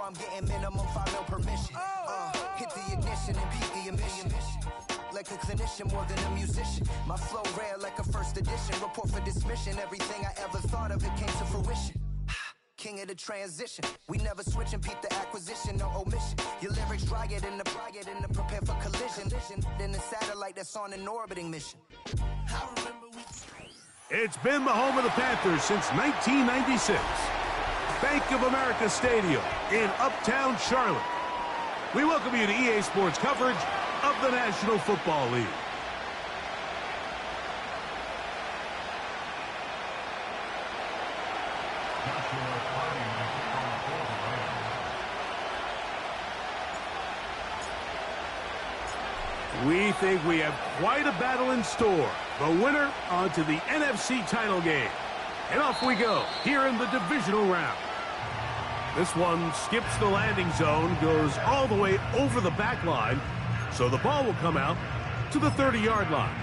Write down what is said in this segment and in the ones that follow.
I'm getting minimum 5 mil permission. Hit the ignition and beat the emission. Like a clinician more than a musician. My flow rare like a first edition. Report for dismission. Everything I ever thought of, it came to fruition. King of the transition. We never switch and peep the acquisition, no omission. Your lyrics dry it in the prepare for collision. Then the satellite that's on an orbiting mission. It's been the home of the Panthers since 1996. Bank of America Stadium in Uptown Charlotte. We welcome you to EA Sports coverage of the National Football League. We think we have quite a battle in store. The winner onto the NFC title game. And off we go here in the divisional round. This one skips the landing zone, goes all the way over the back line, so the ball will come out to the 30-yard line.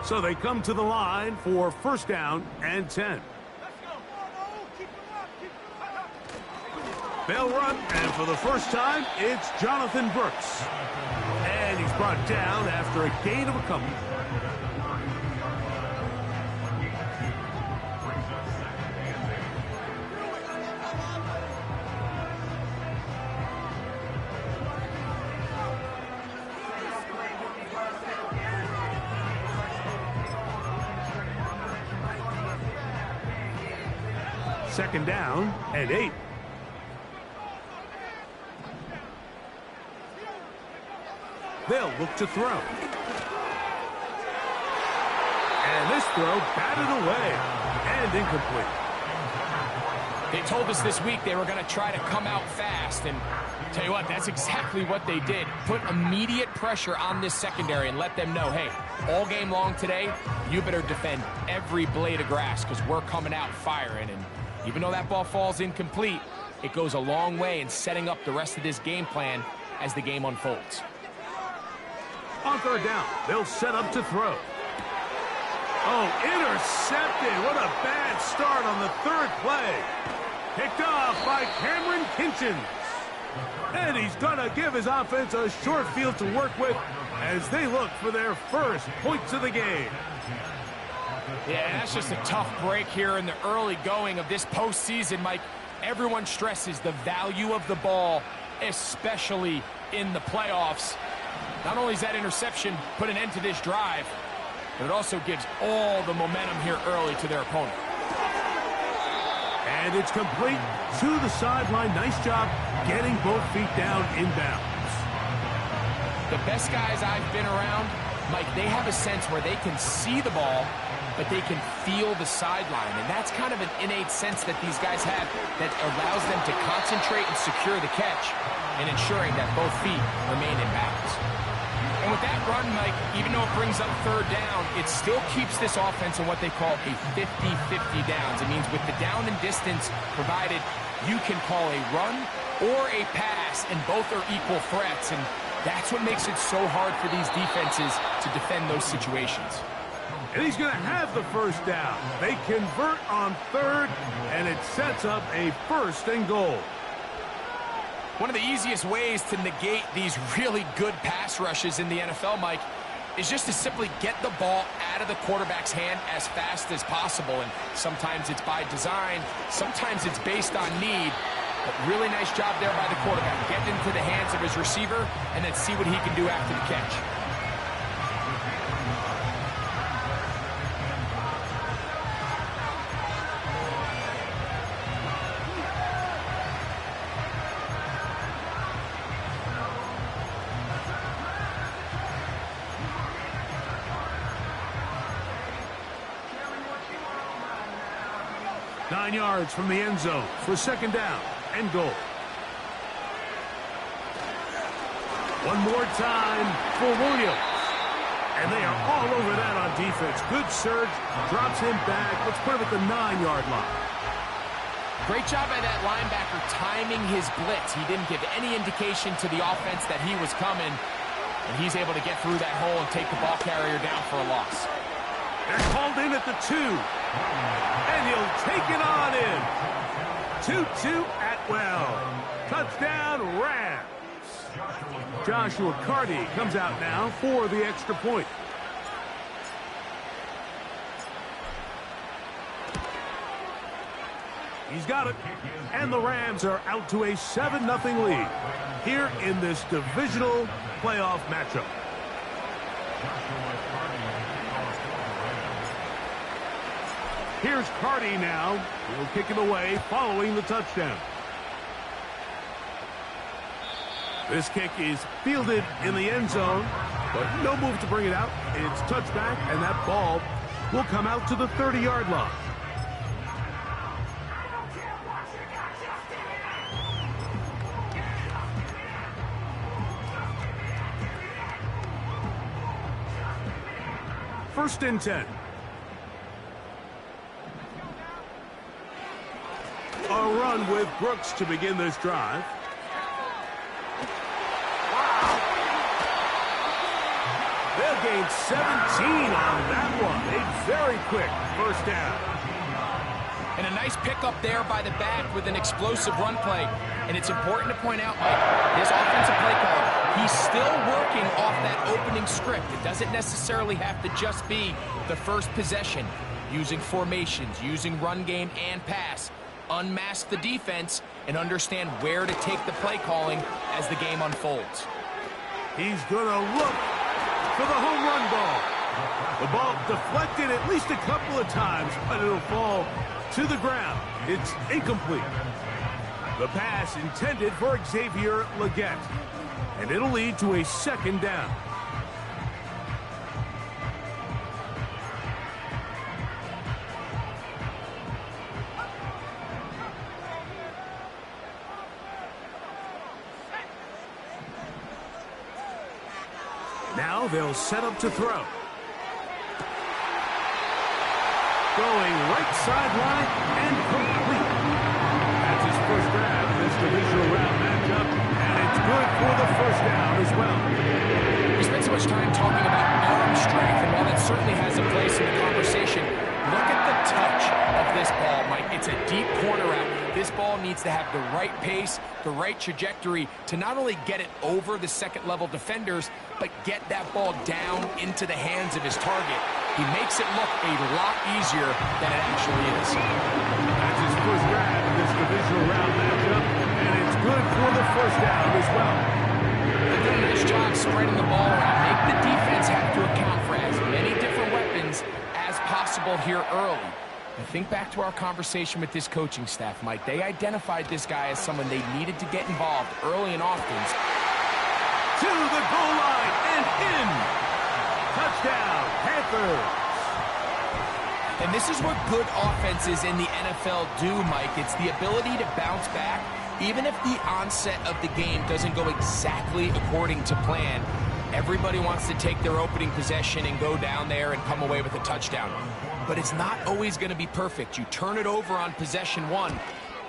So they come to the line for first down and 10. They'll run, and for the first time, it's Jonathan Brooks. And he's brought down after a gain of a couple. Second down and 8. They'll look to throw. And this throw batted away and incomplete. They told us this week they were going to try to come out fast, and tell you what, that's exactly what they did. Put immediate pressure on this secondary and let them know, hey, all game long today, you better defend every blade of grass because we're coming out firing. And even though that ball falls incomplete, it goes a long way in setting up the rest of this game plan as the game unfolds. On third down, they'll set up to throw. Oh, intercepted. What a bad start on the third play. Picked off by Cameron Kinchins. And he's going to give his offense a short field to work with as they look for their first points of the game. Yeah, that's just a tough break here in the early going of this postseason, Mike. Everyone stresses the value of the ball, especially in the playoffs. Not only is that interception put an end to this drive, but it also gives all the momentum here early to their opponent. And it's complete to the sideline. Nice job getting both feet down inbounds. The best guys I've been around, Mike, they have a sense where they can see the ball, but they can feel the sideline. And that's kind of an innate sense that these guys have that allows them to concentrate and secure the catch and ensuring that both feet remain in bounds. And with that run, Mike, even though it brings up third down, it still keeps this offense in what they call a 50-50 downs. It means with the down and distance provided, you can call a run or a pass, and both are equal threats. And that's what makes it so hard for these defenses to defend those situations. And he's going to have the first down. They convert on third, and it sets up a first and goal. One of the easiest ways to negate these really good pass rushes in the NFL, Mike, is just to simply get the ball out of the quarterback's hand as fast as possible. And sometimes it's by design, sometimes it's based on need. But really nice job there by the quarterback. Get into the hands of his receiver and then see what he can do after the catch. Nine yards from the end zone for second down and goal. One more time for Williams. And they are all over that on defense. Good surge, drops him back. Let's put him at the 9-yard line. Great job by that linebacker timing his blitz. He didn't give any indication to the offense that he was coming, and he's able to get through that hole and take the ball carrier down for a loss. They're called in at the 2, and he'll take it on in. 2-2 Atwell. Touchdown, Rams. Joshua Carty comes out now for the extra point. He's got it. And the Rams are out to a 7-0 lead here in this divisional playoff matchup. Here's Carty now. He'll kick it away following the touchdown. This kick is fielded in the end zone, but no move to bring it out. It's touchback, and that ball will come out to the 30-yard line. First and 10. A run with Brooks to begin this drive. They'll gain 17 on that one. A very quick first down. And a nice pickup there by the back with an explosive run play. And it's important to point out, Mike, his offensive play caller, he's still working off that opening script. It doesn't necessarily have to just be the first possession. Using formations, using run game and pass. Unmask the defense and understand where to take the play calling as the game unfolds. He's going to look for the home run ball. The ball deflected at least a couple of times, but it'll fall to the ground. It's incomplete. The pass intended for Xavier Legette, and it'll lead to a second down. Now they'll set up to throw. Going right sideline and complete. That's his first grab in this divisional round matchup, and it's good for the first down as well. We spent so much time talking about arm strength, and while that certainly has a place in the conversation, look at the touch of this ball, Mike. It's a deep corner route. This ball needs to have the right pace, the right trajectory to not only get it over the second-level defenders, but get that ball down into the hands of his target. He makes it look a lot easier than it actually is. That's his first grab in this divisional round matchup, and it's good for the first down as well. They've done a nice job spreading the ball around. Make the defense have to account for as many different weapons as possible here early. And think back to our conversation with this coaching staff, Mike. They identified this guy as someone they needed to get involved early and often. To the goal line and in. Touchdown, Panthers. And this is what good offenses in the NFL do, Mike. It's the ability to bounce back. Even if the onset of the game doesn't go exactly according to plan, everybody wants to take their opening possession and go down there and come away with a touchdown. But it's not always going to be perfect. You turn it over on possession 1.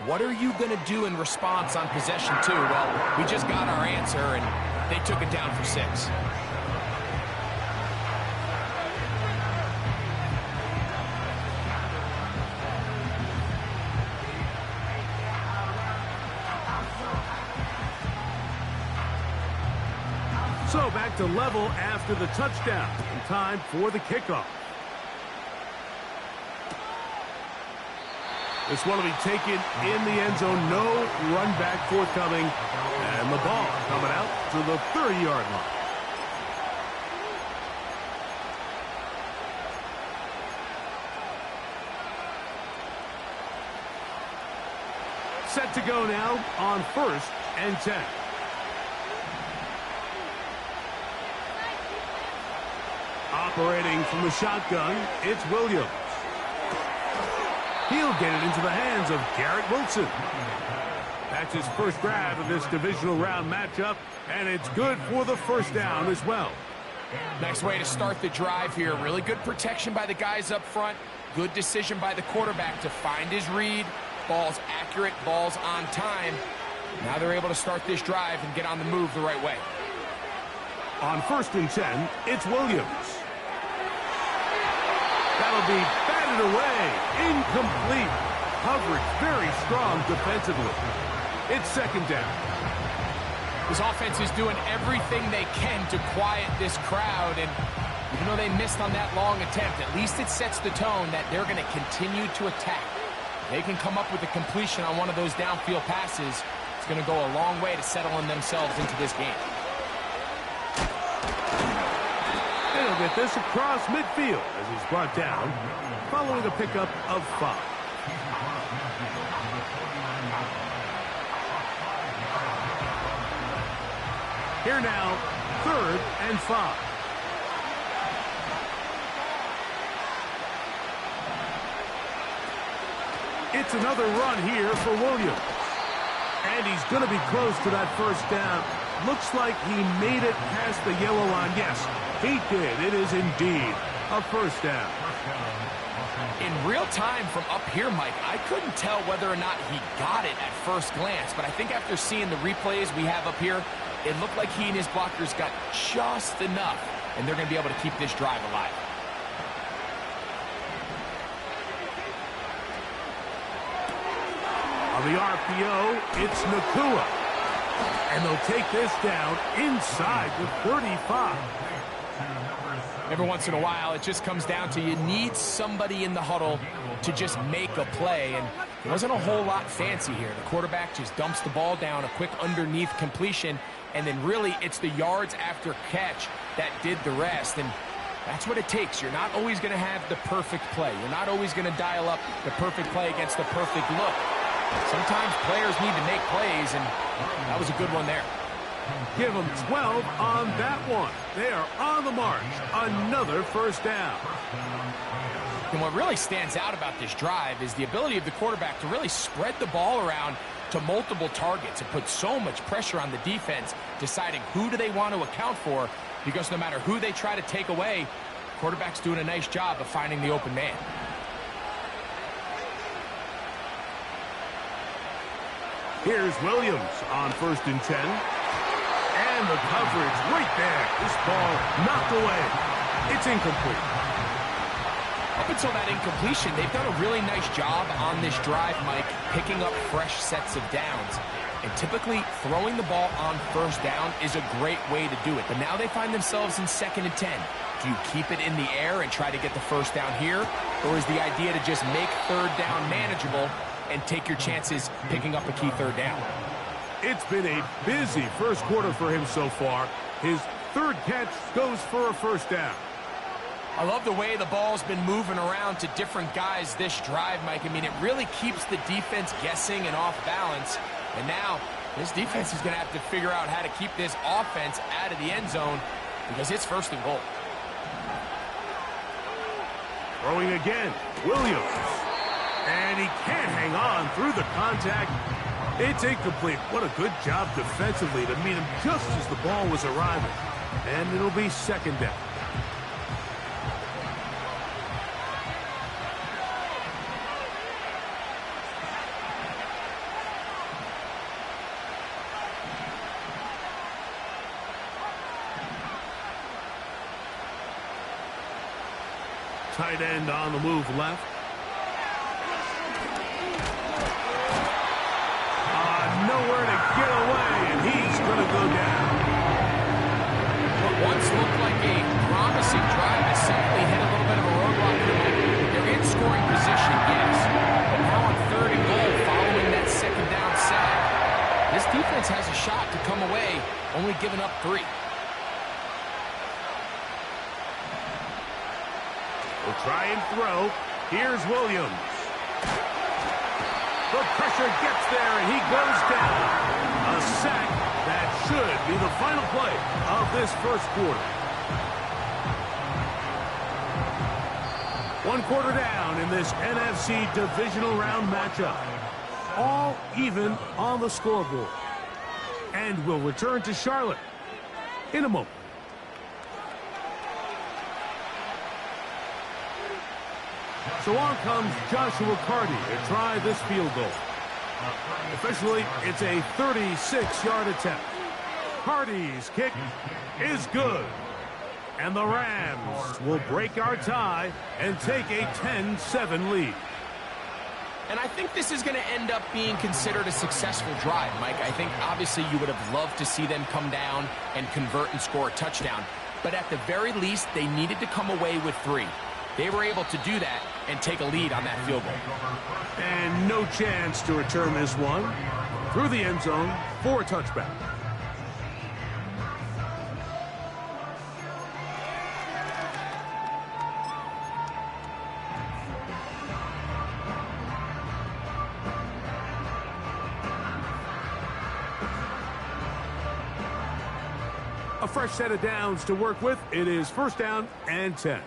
What are you going to do in response on possession 2? Well, we just got our answer, and they took it down for 6. So back to level after the touchdown. And time for the kickoff. This one will be taken in the end zone. No run back forthcoming. And the ball coming out to the 30-yard line. Set to go now on 1st and 10. Operating from the shotgun, it's Williams. He'll get it into the hands of Garrett Wilson. That's his first grab of this divisional round matchup, and it's good for the first down as well. Nice way to start the drive here. Really good protection by the guys up front. Good decision by the quarterback to find his read, Ball's accurate, ball's on time. Now they're able to start this drive and get on the move the right way. On 1st and 10, it's Williams. That'll be batted away. Incomplete. Coverage very strong defensively. It's 2nd down. This offense is doing everything they can to quiet this crowd, and even though they missed on that long attempt, at least it sets the tone that they're going to continue to attack. They can come up with a completion on one of those downfield passes. It's going to go a long way to settling themselves into this game. They'll get this across midfield as he's brought down, following a pickup of 5. Here now, 3rd and 5. It's another run here for Williams. And he's going to be close to that 1st down. Looks like he made it past the yellow line. Yes, he did. It is indeed a 1st down. In real time from up here, Mike, I couldn't tell whether or not he got it at first glance, but I think after seeing the replays we have up here, it looked like he and his blockers got just enough, and they're going to be able to keep this drive alive. On the RPO, it's Nakua. And they'll take this down inside the 35. Every once in a while, it just comes down to you need somebody in the huddle to just make a play, and there wasn't a whole lot fancy here. The quarterback just dumps the ball down, a quick underneath completion, and then really it's the yards after catch that did the rest, and that's what it takes. You're not always going to have the perfect play. You're not always going to dial up the perfect play against the perfect look. Sometimes players need to make plays, and that was a good one there. Give them 12 on that one. They are on the march. Another 1st down. And what really stands out about this drive is the ability of the quarterback to really spread the ball around to multiple targets. It puts so much pressure on the defense, deciding who do they want to account for, because no matter who they try to take away, the quarterback's doing a nice job of finding the open man. Here's Williams on 1st and 10. And the coverage right there. This ball knocked away. It's incomplete. Up until that incompletion, they've done a really nice job on this drive, Mike, picking up fresh sets of downs. And typically, throwing the ball on 1st down is a great way to do it. But now they find themselves in 2nd and 10. Do you keep it in the air and try to get the 1st down here? Or is the idea to just make 3rd down manageable and take your chances picking up a key 3rd down? It's been a busy 1st quarter for him so far. His 3rd catch goes for a 1st down. I love the way the ball's been moving around to different guys this drive, Mike. I mean, it really keeps the defense guessing and off balance. And now, this defense is going to have to figure out how to keep this offense out of the end zone because it's 1st and goal. Throwing again, Williams. And he can't hang on through the contact. It's incomplete. What a good job defensively to meet him just as the ball was arriving. And it'll be 2nd down. Tight end on the move left. Nowhere to get away, and he's going to go down. What once looked like a promising drive has suddenly hit a little bit of a roadblock here. They're in scoring position, yes, but now on 3rd and goal following that 2nd down sack, this defense has a shot to come away, only giving up 3. We'll try and throw. Here's Williams. The pressure gets there, and he goes down. A sack that should be the final play of this 1st quarter. 1 quarter down in this NFC divisional round matchup. All even on the scoreboard. And we'll return to Charlotte in a moment. So So on comes Joshua Carty to try this field goal. Officially, it's a 36-yard attempt. Carty's kick is good. And the Rams will break our tie and take a 10-7 lead. And I think this is going to end up being considered a successful drive, Mike. I think obviously you would have loved to see them come down and convert and score a touchdown. But at the very least, they needed to come away with 3. They were able to do that and take a lead on that field goal. And no chance to return this one through the end zone for a touchback. A fresh set of downs to work with. It is 1st down and 10.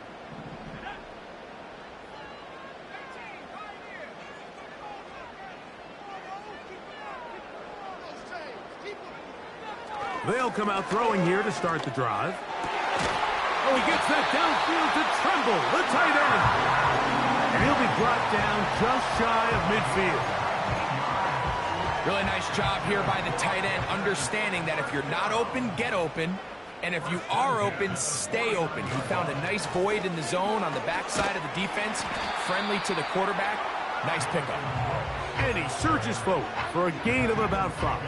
They'll come out throwing here to start the drive. Oh, he gets that downfield to Tremble, the tight end. And he'll be brought down just shy of midfield. Really nice job here by the tight end, understanding that if you're not open, get open. And if you are open, stay open. He found a nice void in the zone on the backside of the defense, friendly to the quarterback. Nice pickup. And he surges forward for a gain of about 5.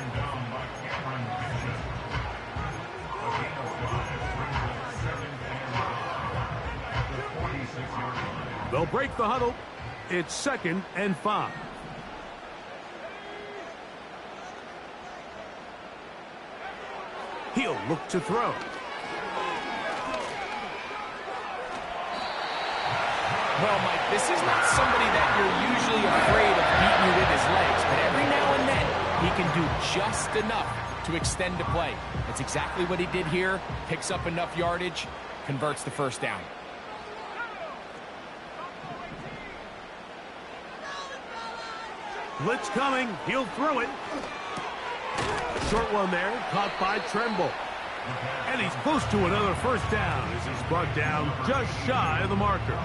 They'll break the huddle. It's 2nd and 5. He'll look to throw. Well, Mike, this is not somebody that you're usually afraid of beating you with his legs, but every now and then he can do just enough to extend the play. That's exactly what he did here. Picks up enough yardage, converts the 1st down. Blitz coming. He'll throw it. Short one there, caught by Tremble. And he's close to another 1st down as he's brought down just shy of the marker.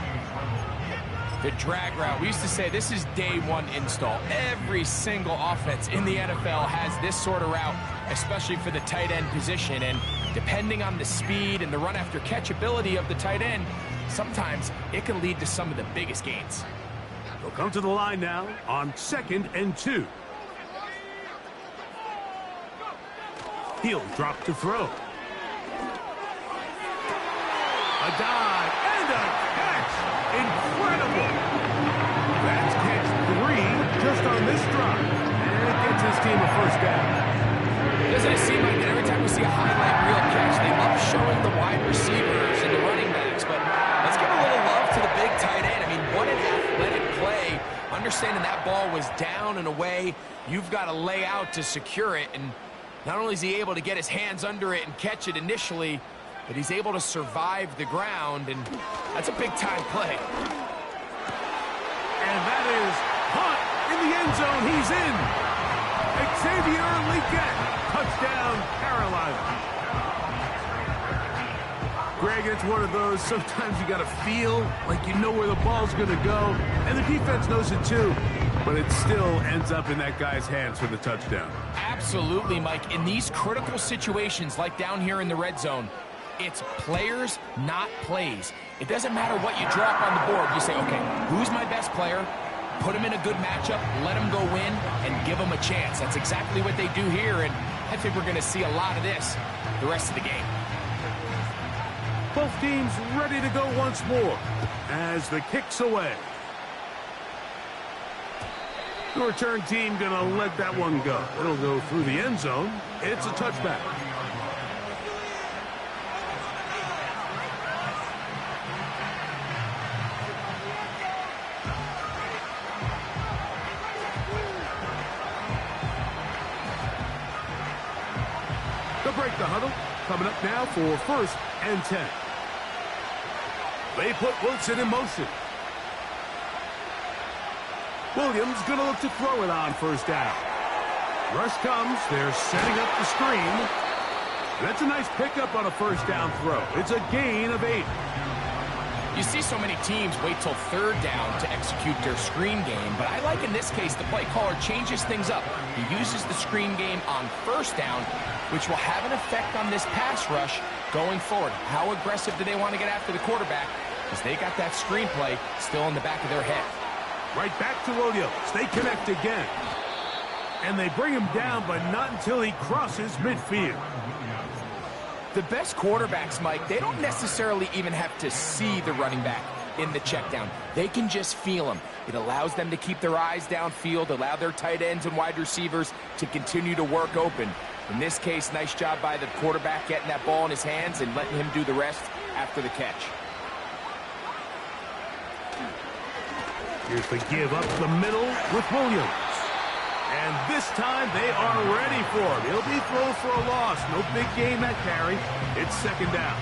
The drag route. We used to say this is day 1 install. Every single offense in the NFL has this sort of route, especially for the tight end position. And depending on the speed and the run after catch ability of the tight end, sometimes it can lead to some of the biggest gains. They'll come to the line now on 2nd and 2. He'll drop to throw. A dive and a catch. Incredible. That's catch 3 just on this drive. And it gets his team a 1st down. Doesn't it seem like that every time we see a highlight reel catch, they love showing the wide receivers and the running backs, but let's give a little love to the big tight end. I mean, what an athletic play. Understanding that ball was down and away, you've got to lay out to secure it, and not only is he able to get his hands under it and catch it initially, but he's able to survive the ground, and that's a big-time play. And that is caught in the end zone. He's in. Xavier Legette. Touchdown, Carolina. Greg, it's one of those, sometimes you got to feel like you know where the ball's going to go, and the defense knows it too, but it still ends up in that guy's hands for the touchdown. Absolutely, Mike. In these critical situations, like down here in the red zone, it's players, not plays. It doesn't matter what you drop on the board. You say, okay, who's my best player? Put him in a good matchup, let him go win, and give him a chance. That's exactly what they do here, and I think we're going to see a lot of this the rest of the game. Both teams ready to go once more as the kick's away. The return team going to let that one go. It'll go through the end zone. It's a touchback. They'll break the huddle. Coming up now for 1st and 10. They put Wilson in motion. Williams going to look to throw it on 1st down. Rush comes. They're setting up the screen. That's a nice pickup on a 1st down throw. It's a gain of 8. You see so many teams wait till third down to execute their screen game, but I like in this case the play caller changes things up. He uses the screen game on first down, which will have an effect on this pass rush going forward. How aggressive do they want to get after the quarterback? Because they got that screen play still in the back of their head. Right back to Williams. They connect again. And they bring him down, but not until he crosses midfield. The best quarterbacks, Mike, they don't necessarily even have to see the running back in the check down. They can just feel him. It allows them to keep their eyes downfield, allow their tight ends and wide receivers to continue to work open. In this case, nice job by the quarterback getting that ball in his hands and letting him do the rest after the catch. Here's the give up the middle with Williams. And this time they are ready for him. He'll be thrown for a loss. No big game that carry. It's second down.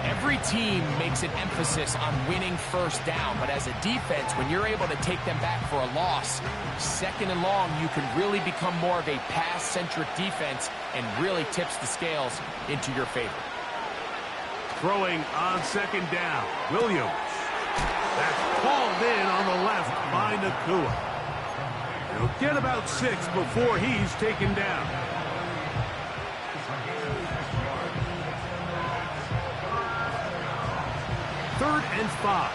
Every team makes an emphasis on winning first down, but as a defense, when you're able to take them back for a loss, second and long, you can really become more of a pass-centric defense and really tips the scales into your favor. Throwing on second down. Williams. That's called in on the left by Nakua. He'll get about 6 before he's taken down. Third and 5.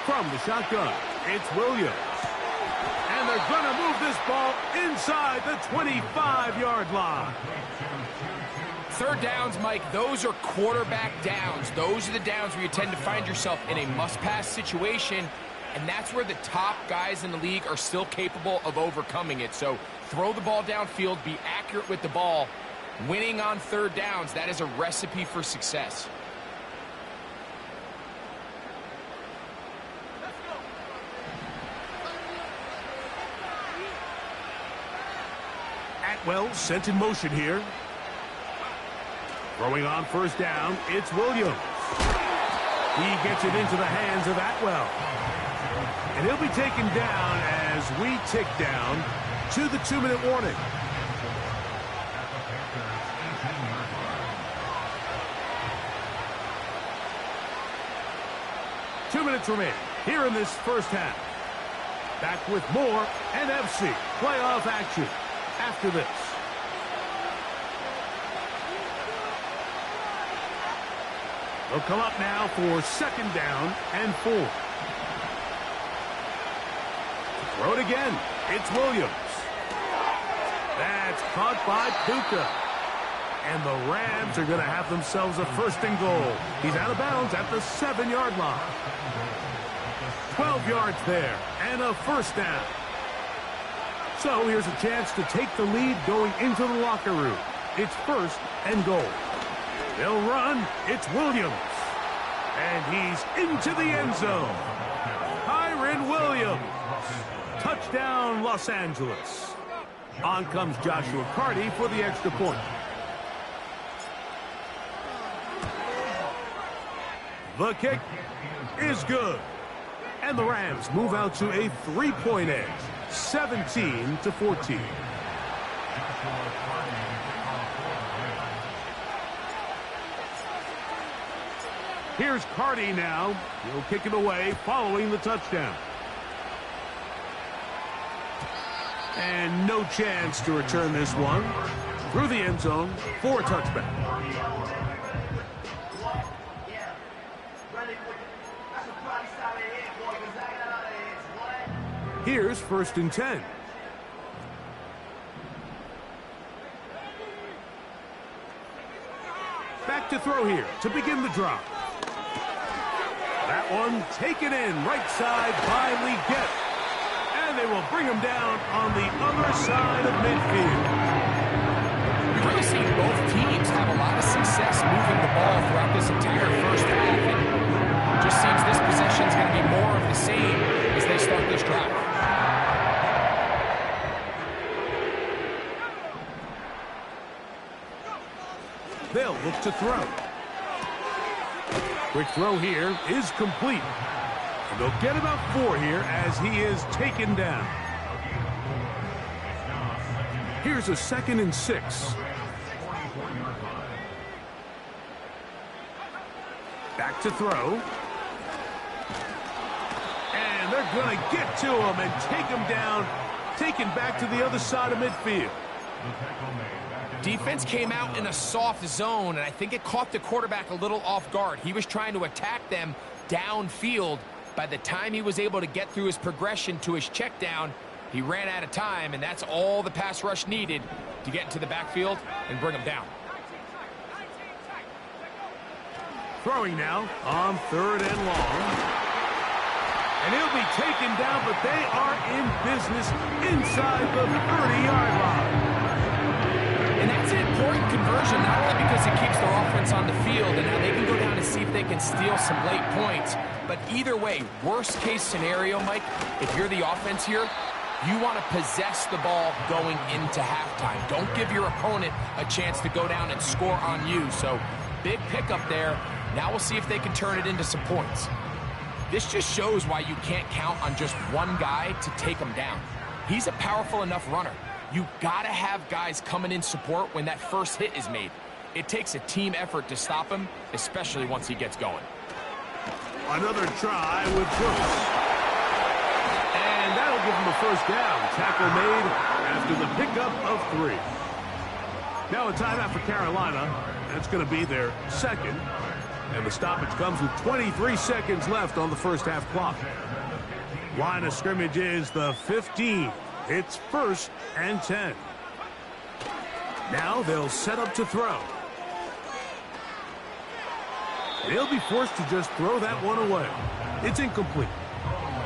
From the shotgun, it's Williams. And they're going to move this ball inside the 25-yard line. Third downs, Mike, those are quarterback downs. Those are the downs where you tend to find yourself in a must-pass situation, and that's where the top guys in the league are still capable of overcoming it. So throw the ball downfield, be accurate with the ball. Winning on third downs, that is a recipe for success. Atwell sent in motion here. Throwing on first down, it's Williams. He gets it into the hands of Atwell. And he'll be taken down as we tick down to the 2-minute warning. Two minutes remaining here in this first half. Back with more NFC playoff action after this. They'll come up now for second down and 4. Throw it again. It's Williams. That's caught by Puka. And the Rams are going to have themselves a first and goal. He's out of bounds at the 7-yard line. 12 yards there and a first down. So here's a chance to take the lead going into the locker room. It's first and goal. They'll run. It's Williams. And he's into the end zone. Kyren Williams. Touchdown, Los Angeles. On comes Joshua Carty for the extra point. The kick is good. And the Rams move out to a 3-point edge. 17-14. Here's Carty now. He'll kick it away following the touchdown. And no chance to return this one. Through the end zone for a touchback. Here's first and 10. Back to throw here to begin the drive. That one taken in right side by Leggett. And they will bring him down on the other side of midfield. We've really seen both teams have a lot of success moving the ball throughout this entire first half. And it just seems this possession is going to be more of the same as they start this drive. They'll look to throw. Quick throw here is complete. And they'll get about 4 here as he is taken down. Here's a 2nd and 6. Back to throw. And they're going to get to him and take him down, taken back to the other side of midfield. Defense came out in a soft zone, and I think it caught the quarterback a little off guard. He was trying to attack them downfield. By the time he was able to get through his progression to his check down, he ran out of time, and that's all the pass rush needed to get into the backfield and bring him down. Throwing now on 3rd and long. And he'll be taken down, but they are in business inside the 30-yard line. And that's an important conversion, not only because it keeps their offense on the field, and now they can go down and see if they can steal some late points. But either way, worst case scenario, Mike, if you're the offense here, you want to possess the ball going into halftime. Don't give your opponent a chance to go down and score on you. So big pickup there. Now we'll see if they can turn it into some points. This just shows why you can't count on just one guy to take him down. He's a powerful enough runner. You gotta have guys coming in support when that first hit is made. It takes a team effort to stop him, especially once he gets going. Another try with Brooks. And that'll give him a first down. Tackle made after the pickup of 3. Now a timeout for Carolina. That's going to be their second. And the stoppage comes with 23 seconds left on the first half clock. Line of scrimmage is the 15. It's 1st and 10. Now they'll set up to throw. They'll be forced to just throw that one away. It's incomplete.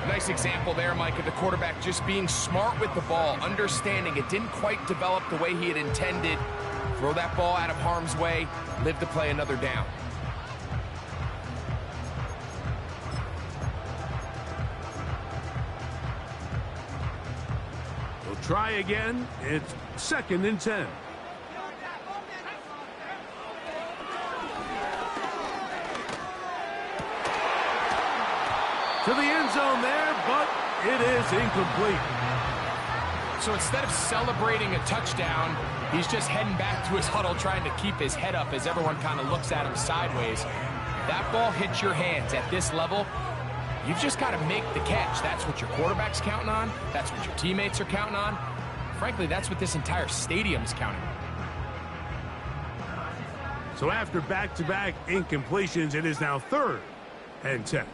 Nice example there, Mike, of the quarterback just being smart with the ball, understanding it didn't quite develop the way he had intended. Throw that ball out of harm's way, live to play another down. We'll try again. It's 2nd and 10. To the end zone there, but it is incomplete. So instead of celebrating a touchdown, he's just heading back to his huddle trying to keep his head up as everyone kind of looks at him sideways. That ball hits your hands at this level, you've just got to make the catch. That's what your quarterback's counting on. That's what your teammates are counting on. Frankly, that's what this entire stadium's counting on. So after back-to-back incompletions, it is now 3rd and 10.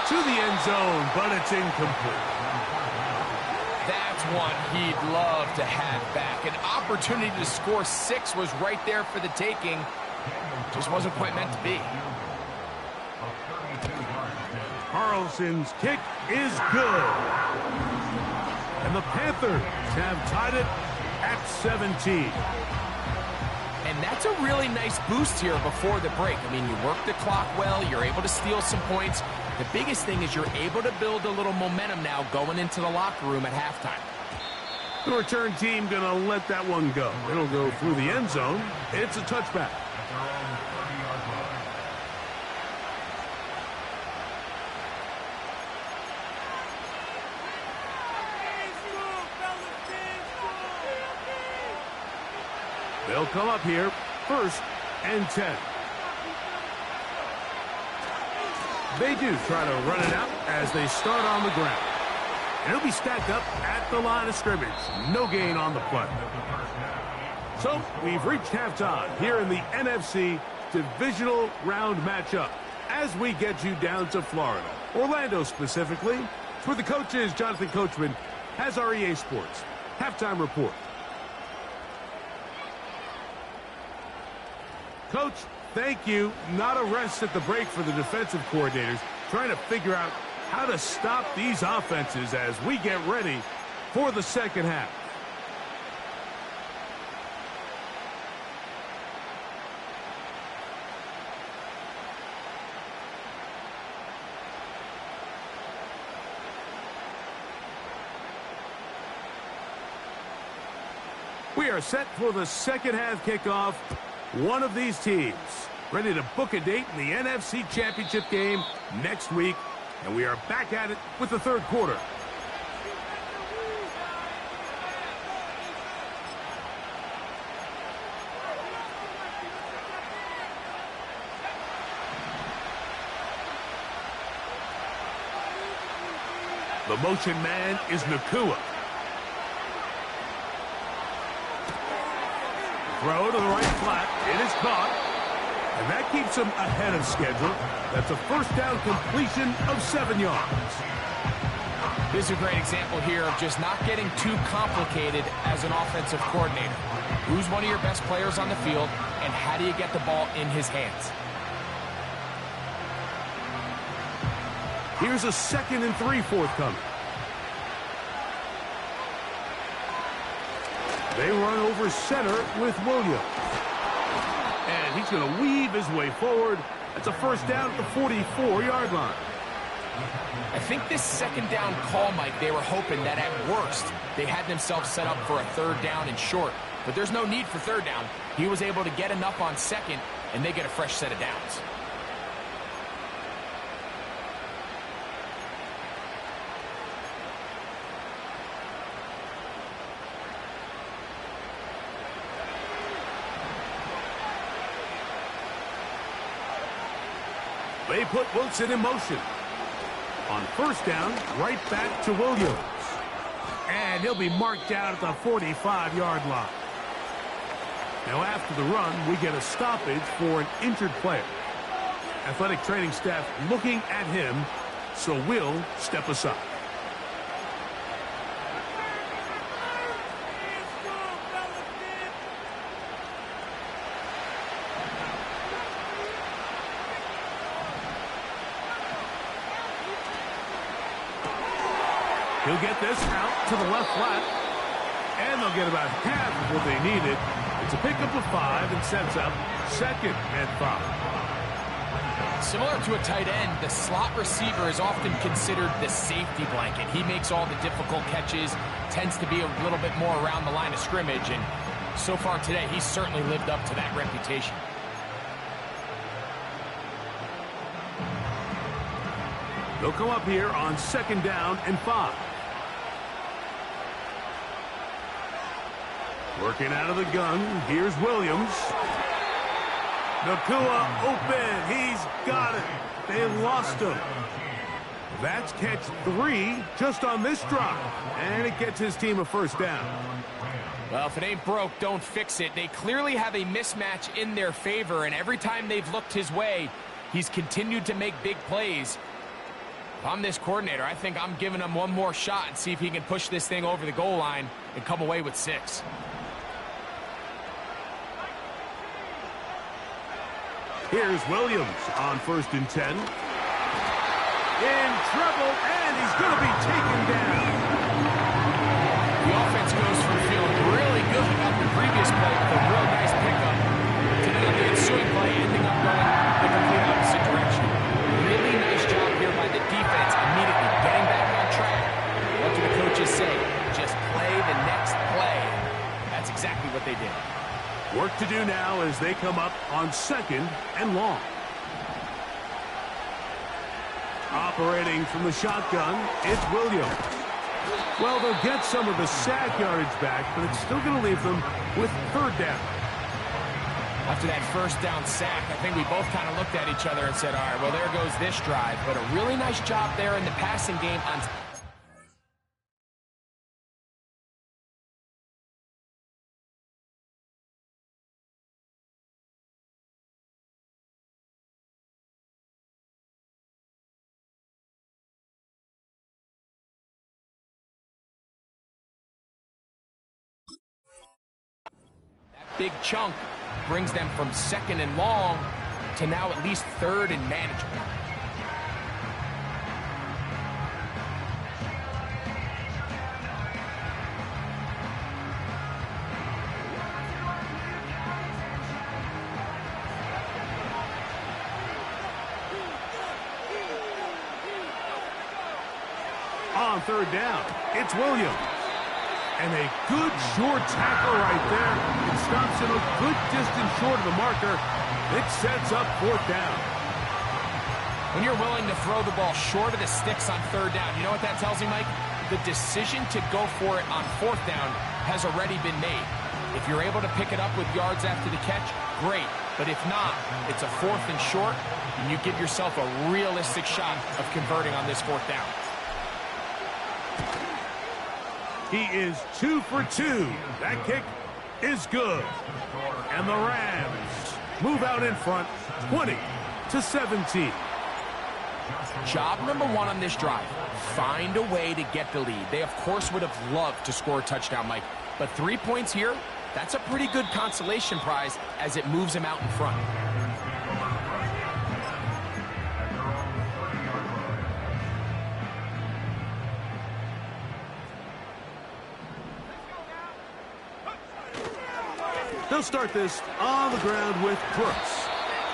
To the end zone, but it's incomplete. That's one he'd love to have back. An opportunity to score 6 was right there for the taking. Just wasn't quite meant to be. Carlson's kick is good. And the Panthers have tied it at 17. And that's a really nice boost here before the break. I mean, you work the clock well, you're able to steal some points. The biggest thing is you're able to build a little momentum now going into the locker room at halftime. The return team going to let that one go. It'll go through the end zone. It's a touchback. They'll come up here, 1st and 10. They do try to run it out as they start on the ground. And it'll be stacked up at the line of scrimmage. No gain on the play. So we've reached halftime here in the NFC Divisional Round matchup as we get you down to Florida, Orlando specifically. For the coaches, Jonathan Coachman has our EA Sports halftime report. Coach, thank you. Not a rest at the break for the defensive coordinators, trying to figure out how to stop these offenses as we get ready for the second half. We are set for the second half kickoff. One of these teams ready to book a date in the NFC Championship game next week, and we are back at it with the third quarter. The motion man is Nakua. Throw to the right flat. It is caught. And that keeps him ahead of schedule. That's a first down completion of 7 yards. This is a great example here of just not getting too complicated as an offensive coordinator. Who's one of your best players on the field, and how do you get the ball in his hands? Here's a 2nd and 3 forthcoming. They run over center with Williams. And he's going to weave his way forward. That's a first down at the 44-yard line. I think this 2nd down call, Mike, they were hoping that at worst they had themselves set up for a 3rd down and short. But there's no need for 3rd down. He was able to get enough on 2nd, and they get a fresh set of downs. They put Wilson in motion. On first down, right back to Williams. And he'll be marked down at the 45-yard line. Now after the run, we get a stoppage for an injured player. Athletic training staff looking at him, so we'll step aside. He'll get this out to the left flat, and they'll get about half of what they needed. It's a pickup of 5 and sets up 2nd and 5. Similar to a tight end, the slot receiver is often considered the safety blanket. He makes all the difficult catches, tends to be a little bit more around the line of scrimmage, and so far today, he's certainly lived up to that reputation. They'll come up here on 2nd down and 5. Working out of the gun, here's Williams. Nakua open, he's got it. They lost him. That's catch 3 just on this drive, and it gets his team a first down. Well, if it ain't broke, don't fix it. They clearly have a mismatch in their favor, and every time they've looked his way, he's continued to make big plays. If I'm this coordinator, I think I'm giving him one more shot and see if he can push this thing over the goal line and come away with 6. Here's Williams on 1st and 10. In trouble, and he's going to be taken down. The offense goes from feeling really good about the previous play with a real nice pickup to then on the ensuing play ending up going the complete opposite direction. Really nice job here by the defense immediately getting back on track. What do the coaches say? Just play the next play. That's exactly what they did. Work to do now as they come up on 2nd and long. Operating from the shotgun, it's Williams. Well, they'll get some of the sack yardage back, but it's still going to leave them with 3rd down. After that first down sack, I think we both kind of looked at each other and said, all right, well, there goes this drive. But a really nice job there in the passing game on... Big chunk brings them from 2nd and long to now at least 3rd and manageable. On 3rd down, it's Williams. And a good short tackle right there. It stops him a good distance short of the marker. It sets up 4th down. When you're willing to throw the ball short of the sticks on 3rd down, you know what that tells me, Mike? The decision to go for it on 4th down has already been made. If you're able to pick it up with yards after the catch, great. But if not, it's a 4th and short, and you give yourself a realistic shot of converting on this 4th down. He is 2 for 2. That kick is good. And the Rams move out in front, 20-17. Job number one on this drive, find a way to get the lead. They, of course, would have loved to score a touchdown, Mike. But 3 points here, that's a pretty good consolation prize as it moves them out in front. They'll start this on the ground with Brooks.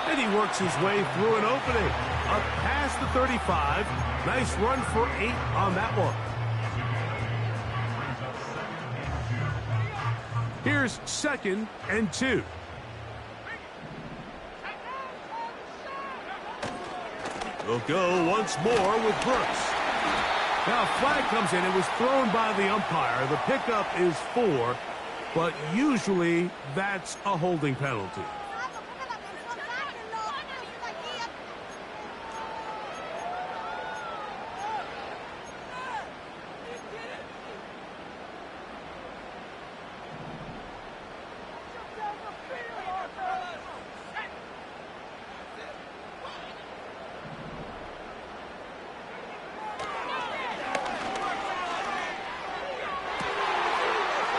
And he works his way through an opening. Up past the 35. Nice run for 8 on that one. Here's 2nd and 2. We'll go once more with Brooks. Now a flag comes in. It was thrown by the umpire. The pickup is 4, but usually that's a holding penalty.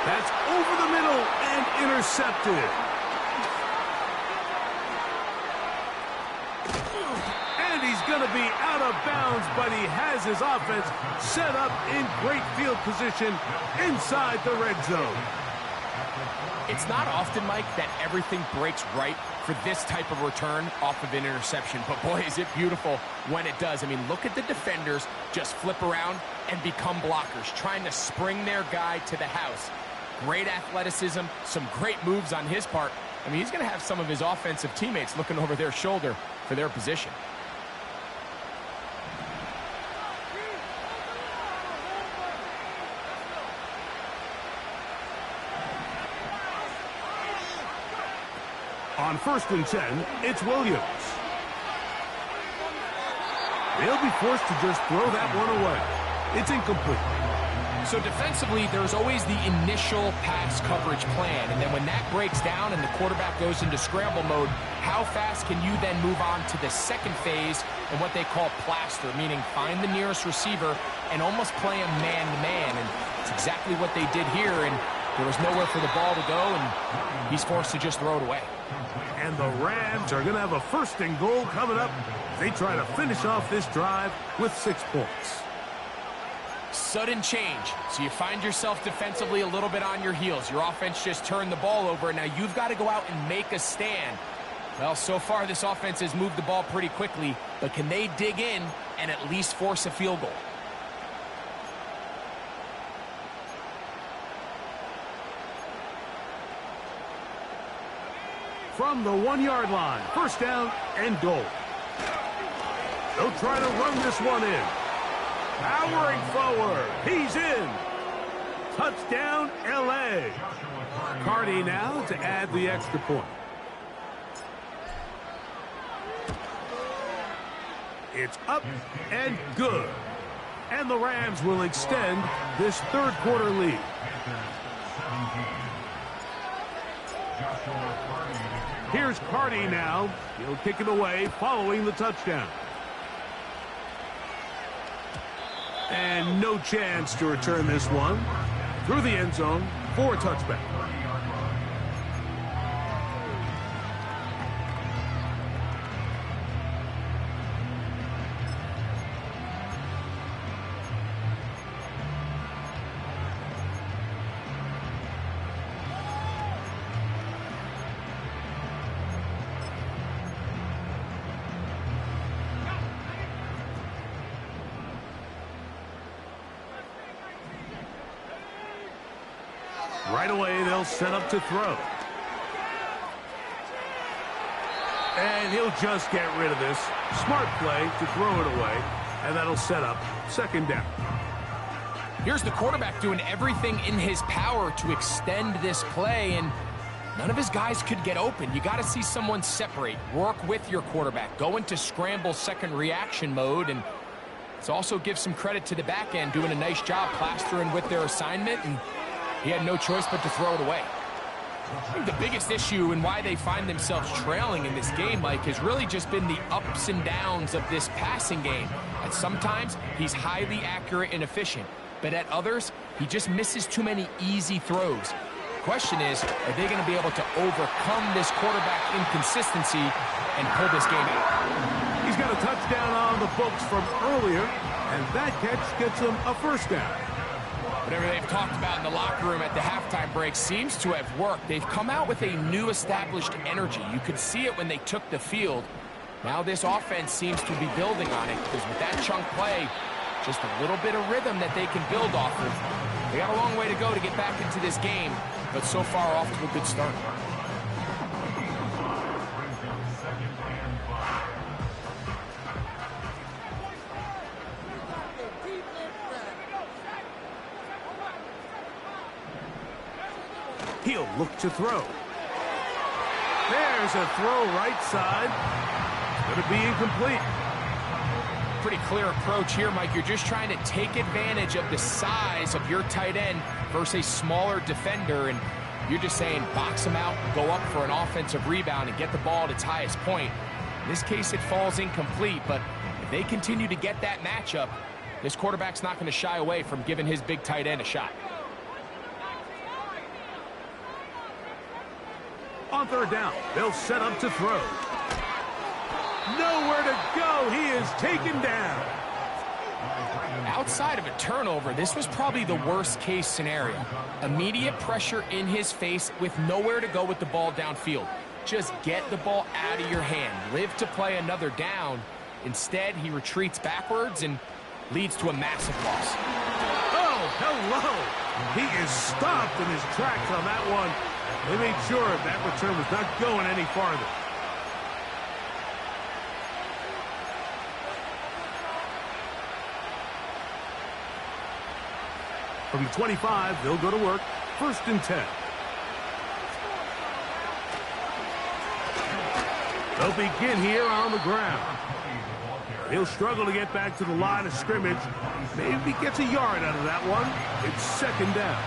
That's over the middle and intercepted. And he's going to be out of bounds, but he has his offense set up in great field position inside the red zone. It's not often, Mike, that everything breaks right for this type of return off of an interception. But, boy, is it beautiful when it does. I mean, look at the defenders just flip around and become blockers, trying to spring their guy to the house. Great athleticism, some great moves on his part. I mean, he's going to have some of his offensive teammates looking over their shoulder for their position. On 1st and 10, it's Williams. They'll be forced to just throw that one away. It's incomplete. So defensively, there's always the initial pass coverage plan, and then when that breaks down and the quarterback goes into scramble mode, how fast can you then move on to the second phase and what they call plaster, meaning find the nearest receiver and almost play him man-to-man, and it's exactly what they did here, and there was nowhere for the ball to go, and he's forced to just throw it away. And the Rams are going to have a 1st and goal coming up. They try to finish off this drive with 6 points. Sudden change. So you find yourself defensively a little bit on your heels. Your offense just turned the ball over, and now you've got to go out and make a stand. Well, so far this offense has moved the ball pretty quickly, but can they dig in and at least force a field goal? From the 1-yard line, 1st down and goal. They'll try to run this one in. Powering forward. He's in. Touchdown, L.A. Cardi now to add the extra point. It's up and good. And the Rams will extend this 3rd quarter lead. Here's Cardi now. He'll kick it away following the touchdown. And no chance to return this one. Through the end zone for a touchback. Right away, they'll set up to throw. And he'll just get rid of this. Smart play to throw it away, and that'll set up 2nd down. Here's the quarterback doing everything in his power to extend this play, and none of his guys could get open. You got to see someone separate, work with your quarterback, go into scramble second reaction mode, and Let's also give some credit to the back end doing a nice job plastering with their assignment, and he had no choice but to throw it away. I think the biggest issue and why they find themselves trailing in this game, Mike, has really just been the ups and downs of this passing game. And sometimes he's highly accurate and efficient, but at others, he just misses too many easy throws. Question is, are they going to be able to overcome this quarterback inconsistency and pull this game out? He's got a touchdown on the books from earlier, and that catch gets him a first down. Whatever they've talked about in the locker room at the halftime break seems to have worked. They've come out with a new established energy. You could see it when they took the field. Now this offense seems to be building on it, because with that chunk play, just a little bit of rhythm that they can build off of. They got a long way to go to get back into this game, but so far off to a good start. He'll look to throw. There's a throw right side. It's going to be incomplete. Pretty clear approach here, Mike. You're just trying to take advantage of the size of your tight end versus a smaller defender, and you're just saying box him out, go up for an offensive rebound, and get the ball at its highest point. In this case, it falls incomplete, but if they continue to get that matchup, this quarterback's not going to shy away from giving his big tight end a shot. On third down, they'll set up to throw. Nowhere to go. He is taken down. Outside of a turnover, this was probably the worst case scenario. Immediate pressure in his face with nowhere to go with the ball downfield. Just get the ball out of your hand. Live to play another down. Instead, he retreats backwards and leads to a massive loss. Oh, hello. He is stopped in his tracks on that one. They made sure that return was not going any farther. From the 25, they'll go to work. 1st and 10. They'll begin here on the ground. He'll struggle to get back to the line of scrimmage. Maybe gets a yard out of that one. It's 2nd down.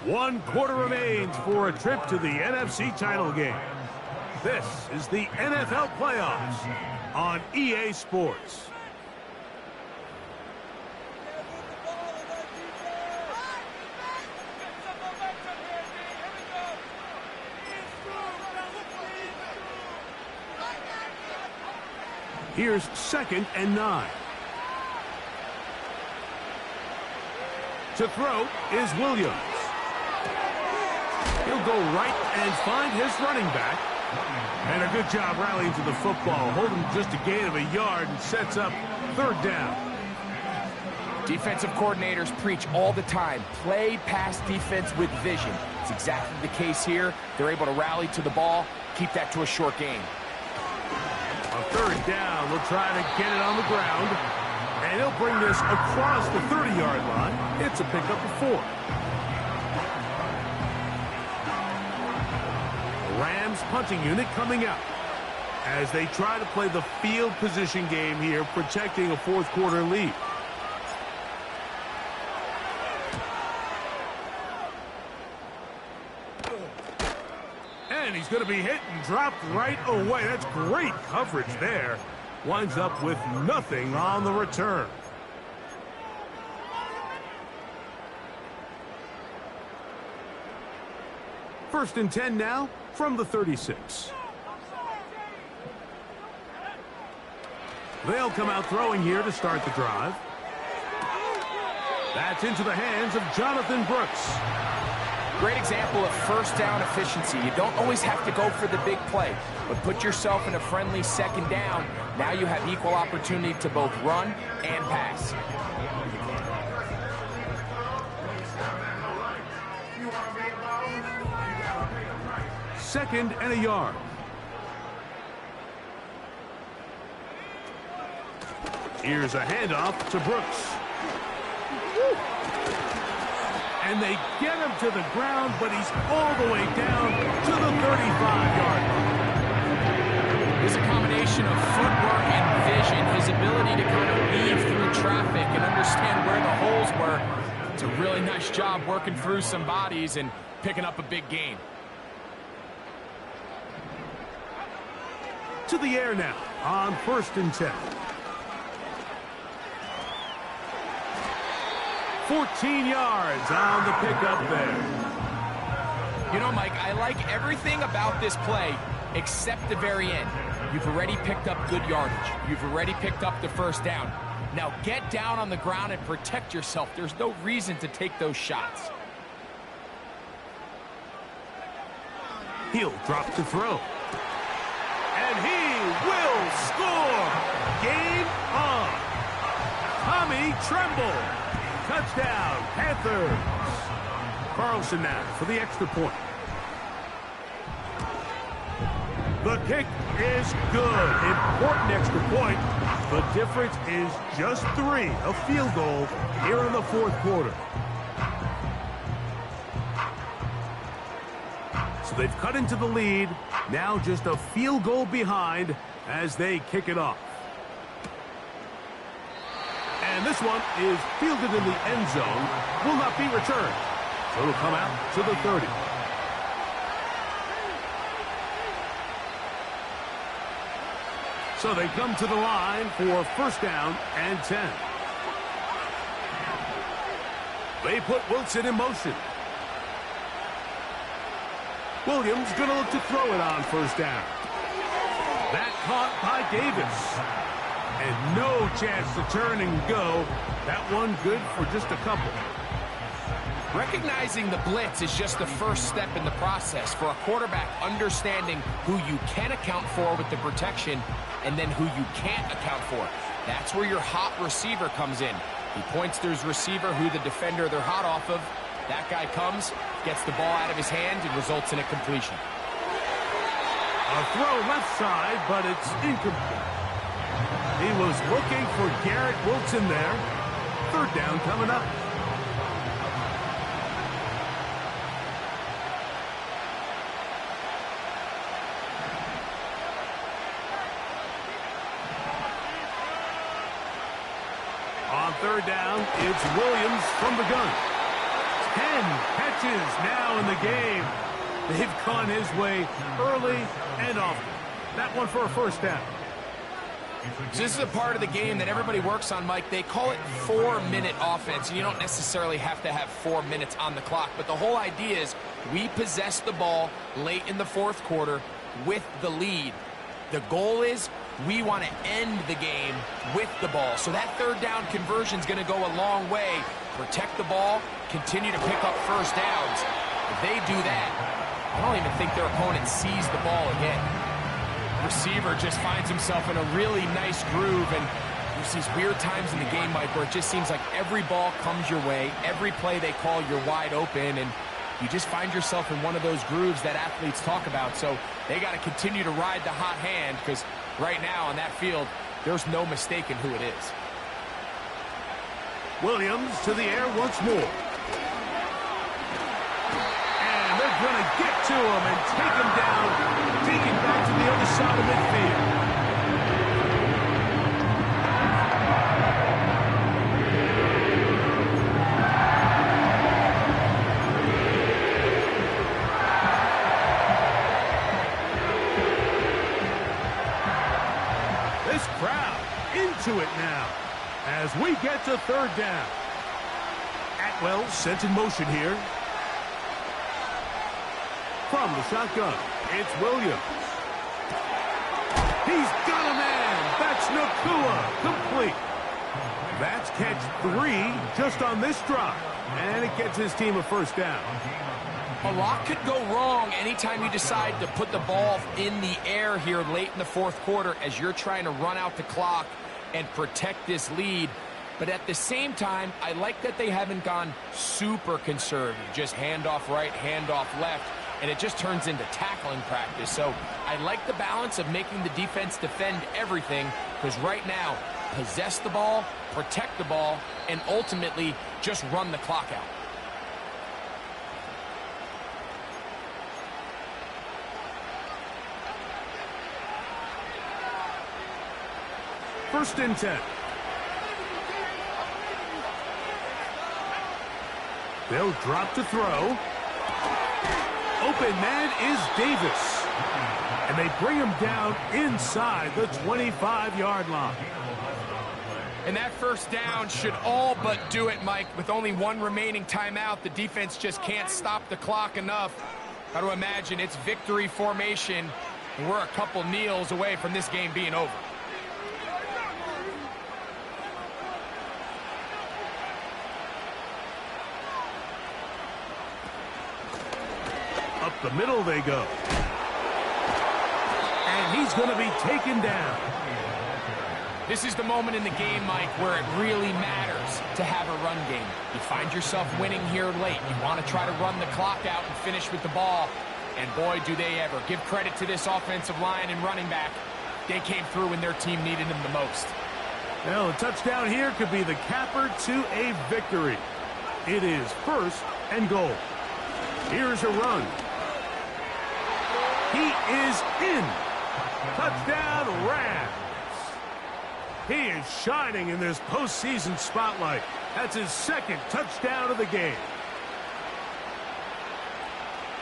One quarter remains for a trip to the NFC title game. This is the NFL playoffs on EA Sports. Here's 2nd and 9. To throw is Williams. He'll go right and find his running back. And a good job rallying to the football, holding just a gain of a yard, and sets up 3rd down. Defensive coordinators preach all the time, play pass defense with vision. It's exactly the case here. They're able to rally to the ball, keep that to a short game. On 3rd down, we'll try to get it on the ground. And he'll bring this across the 30-yard line. It's a pickup of 4. Rams punting unit coming out as they try to play the field position game here, protecting a 4th quarter lead. And he's going to be hit and dropped right away. That's great coverage there. Winds up with nothing on the return. First and 10 now from the 36. They'll come out throwing here to start the drive. That's into the hands of Jonathan Brooks. Great example of first down efficiency. You don't always have to go for the big play, but put yourself in a friendly 2nd down. Now you have equal opportunity to both run and pass. 2nd and a yard. Here's a handoff to Brooks. And they get him to the ground, but he's all the way down to the 35-yard line. There's a combination of footwork and vision, his ability to kind of weave through traffic and understand where the holes were. It's a really nice job working through some bodies and picking up a big gain. To the air now on 1st and 10. 14 yards on the pickup there. You know, Mike, I like everything about this play except the very end. You've already picked up good yardage. You've already picked up the first down. Now get down on the ground and protect yourself. There's no reason to take those shots. He'll drop to throw. And he will score! Game on! Tommy Tremble! Touchdown, Panthers! Carlson now for the extra point. The kick is good. Important extra point. The difference is just 3, a field goal here in the 4th quarter. So they've cut into the lead. Now just a field goal behind as they kick it off. And this one is fielded in the end zone. Will not be returned. So it'll come out to the 30. So they come to the line for 1st down and 10. They put Wilson in motion. Williams going to look to throw it on 1st down. That caught by Davis. And no chance to turn and go. That one good for just a couple. Recognizing the blitz is just the first step in the process for a quarterback, understanding who you can account for with the protection and then who you can't account for. That's where your hot receiver comes in. He points to his receiver, who the defender they're hot off of. That guy comes, gets the ball out of his hand, and results in a completion. A throw left side, but it's incomplete. He was looking for Garrett Wilson there. 3rd down coming up. On 3rd down, it's Williams from the gun. 10 catches now in the game. They've gone his way early and often. That one for a 1st down. So this is a part of the game that everybody works on, Mike. They call it 4-minute offense, and you don't necessarily have to have 4 minutes on the clock. But the whole idea is we possess the ball late in the 4th quarter with the lead. The goal is we want to end the game with the ball. So that 3rd down conversion is going to go a long way. Protect the ball, continue to pick up 1st downs. If they do that, I don't even think their opponent sees the ball again. Receiver just finds himself in a really nice groove, and there's these weird times in the game, Mike, where it just seems like every ball comes your way, every play they call, you're wide open, and you just find yourself in one of those grooves that athletes talk about. So they got to continue to ride the hot hand, because right now on that field, there's no mistaking who it is. Williams to the air once more. And they're going to get to him and take him down, take him back to the other side of midfield. This crowd into it now as we get to 3rd down. Atwell sent in motion here. From the shotgun, it's Williams. He's got a man. That's Nakua. Complete. That's catch 3 just on this drive. And it gets his team a 1st down. A lot could go wrong anytime you decide to put the ball in the air here late in the 4th quarter as you're trying to run out the clock and protect this lead. But at the same time, I like that they haven't gone super conservative, just handoff right, handoff left, and it just turns into tackling practice. So I like the balance of making the defense defend everything, because right now, possess the ball, protect the ball, and ultimately just run the clock out. First and 10. They'll drop to throw. Open man is Davis. And they bring him down inside the 25-yard line. And that first down should all but do it, Mike. With only one remaining timeout, the defense just can't stop the clock enough. Got to imagine it's victory formation, and we're a couple kneels away from this game being over. Up the middle they go. And he's going to be taken down. This is the moment in the game, Mike, where it really matters to have a run game. You find yourself winning here late. You want to try to run the clock out and finish with the ball. And boy, do they ever. Give credit to this offensive line and running back. They came through when their team needed them the most. Well, a touchdown here could be the capper to a victory. It is first and goal. Here's a run. He is in. Touchdown, Rams. He is shining in this postseason spotlight. That's his second touchdown of the game.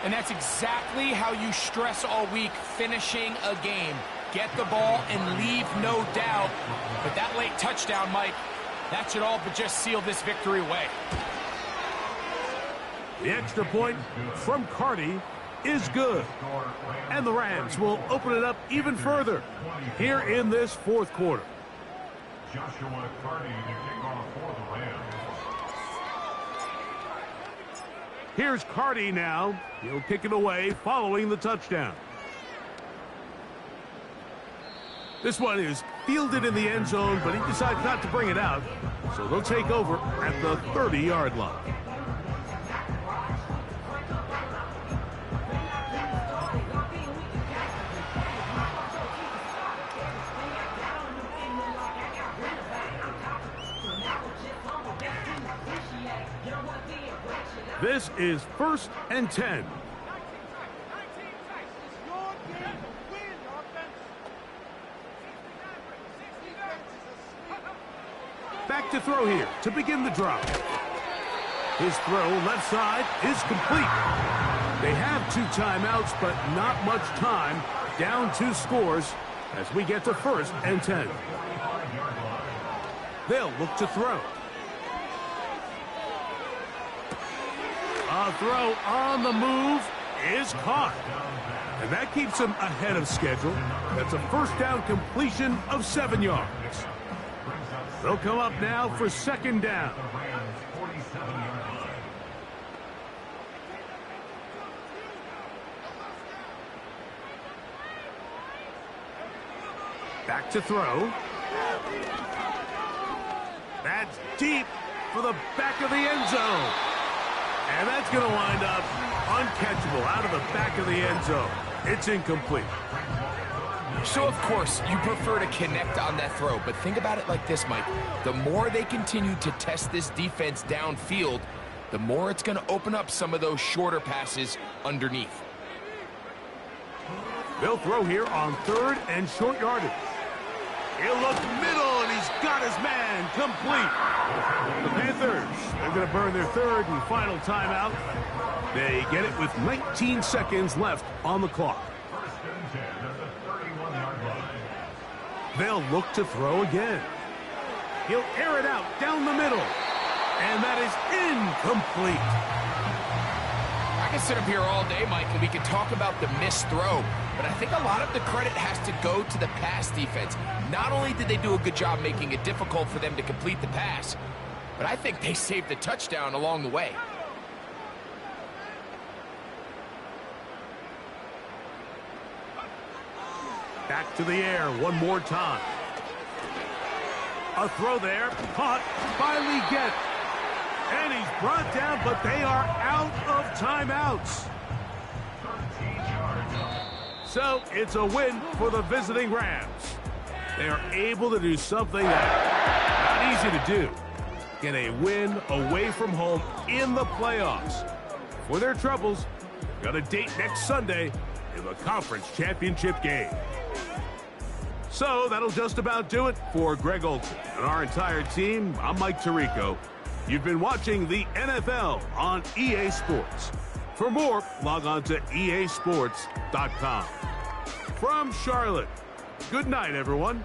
And that's exactly how you stress all week, finishing a game. Get the ball and leave no doubt. But that late touchdown, Mike, that should all but just seal this victory away. The extra point from Carty is good. And the Rams will open it up even further here in this fourth quarter. Joshua Carty to kick off for the Rams. Here's Carty now. He'll kick it away following the touchdown. This one is fielded in the end zone, but he decides not to bring it out. So they'll take over at the 30-yard line. This is first and 10. Back to throw here to begin the drive. His throw left side is complete. They have 2 timeouts, but not much time. Down 2 scores as we get to first and 10. They'll look to throw. A throw on the move is caught. And that keeps him ahead of schedule. That's a first down completion of 7 yards. They'll come up now for second down. Back to throw. That's deep for the back of the end zone. And that's going to wind up uncatchable out of the back of the end zone. It's incomplete. So, of course, you prefer to connect on that throw, but think about it like this, Mike. The more they continue to test this defense downfield, the more it's going to open up some of those shorter passes underneath. They'll throw here on third and short yardage. He'll look middle, and he's got his man complete. The Panthers, they're going to burn their third and final timeout. They get it with 19 seconds left on the clock. They'll look to throw again. He'll air it out down the middle. And that is incomplete. I can sit up here all day, Mike, and we can talk about the missed throw, but I think a lot of the credit has to go to the pass defense. Not only did they do a good job making it difficult for them to complete the pass, but I think they saved the touchdown along the way. Back to the air one more time. A throw there, caught by Leggett. And he's brought down, but they are out of timeouts. So it's a win for the visiting Rams. They are able to do something that's not easy to do. Get a win away from home in the playoffs. For their troubles, got a date next Sunday in the conference championship game. So that'll just about do it for Greg Olson and our entire team. I'm Mike Tirico. You've been watching the NFL on EA Sports. For more, log on to easports.com. From Charlotte, good night, everyone.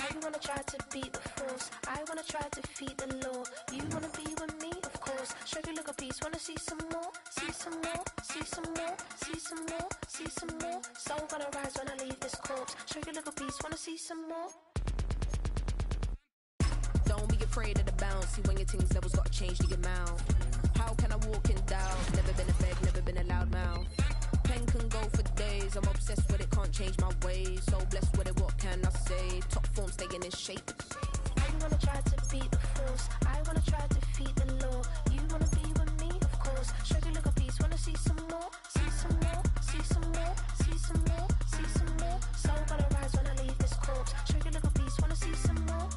You wanna try to beat the force, I wanna try to defeat the law. You wanna be with me, of course. Show you look a piece, wanna see some more, see some more, see some more, see some more, see some more. Soul gonna rise when I leave this corpse. Show you look a piece, wanna see some more. Don't be afraid of the bounce. See when your things levels gotta change to your mouth. How can I walk in doubt? Never been a fed, never been a loud mouth. Pen can go for days. I'm obsessed with it, can't change my ways. So blessed with it, what can I say? Top form staying in shape. You wanna try to beat the force, I wanna try to defeat the law. You wanna be with me, of course. Show you look a piece, wanna see some more, see some more, see some more, see some more, see some more. Soul gonna rise when I leave this corpse. Show you look a piece, wanna see some more.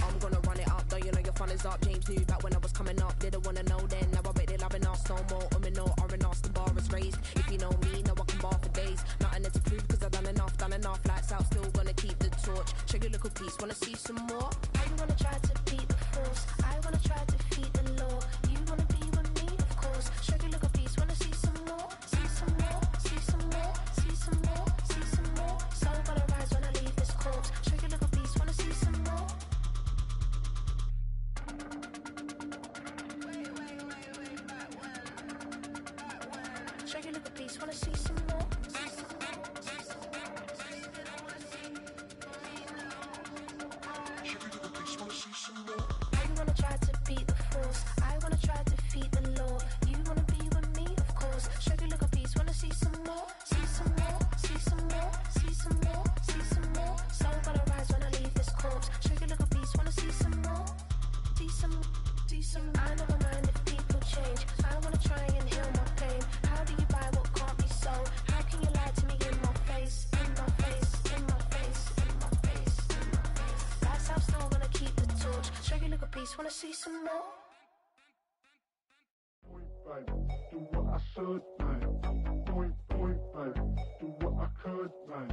I'm gonna run it up, though you know your fun is up. James knew back when I was coming up, didn't wanna know then. Now I bet they're loving us no more. No R&R's, the bar is raised. If you know me, know I can bar for days. Nothing there to prove, cause I've done enough. Lights out, still gonna keep the torch. Check your little piece, wanna see some more? You wanna try to beat the force, I wanna try to defeat the law. You wanna be with me, of course. Show you look a piece, wanna see some more, see some more, see some more, see some more, see some more. Soul gonna rise when I leave this corpse. Show you look a piece, wanna see some more. Show you look a piece, wanna see some more. You wanna try to beat the force, I wanna try to defeat the law. You wanna be with me, of course. Show you look a piece, wanna see some more, see some more, see some more, see some more, see some more. Soul gonna rise when I leave this corpse. Show you look a piece, wanna see some more, see some. I never mind if people change. I wanna try and heal my pain. How do you buy what can't be sold? How can you lie to me in my face, in my face, in my face, in my face, in my face? That's how still gonna keep the torch. Show you look a piece, wanna see some more? Do what I should, man. Point, baby. Do what I could, man.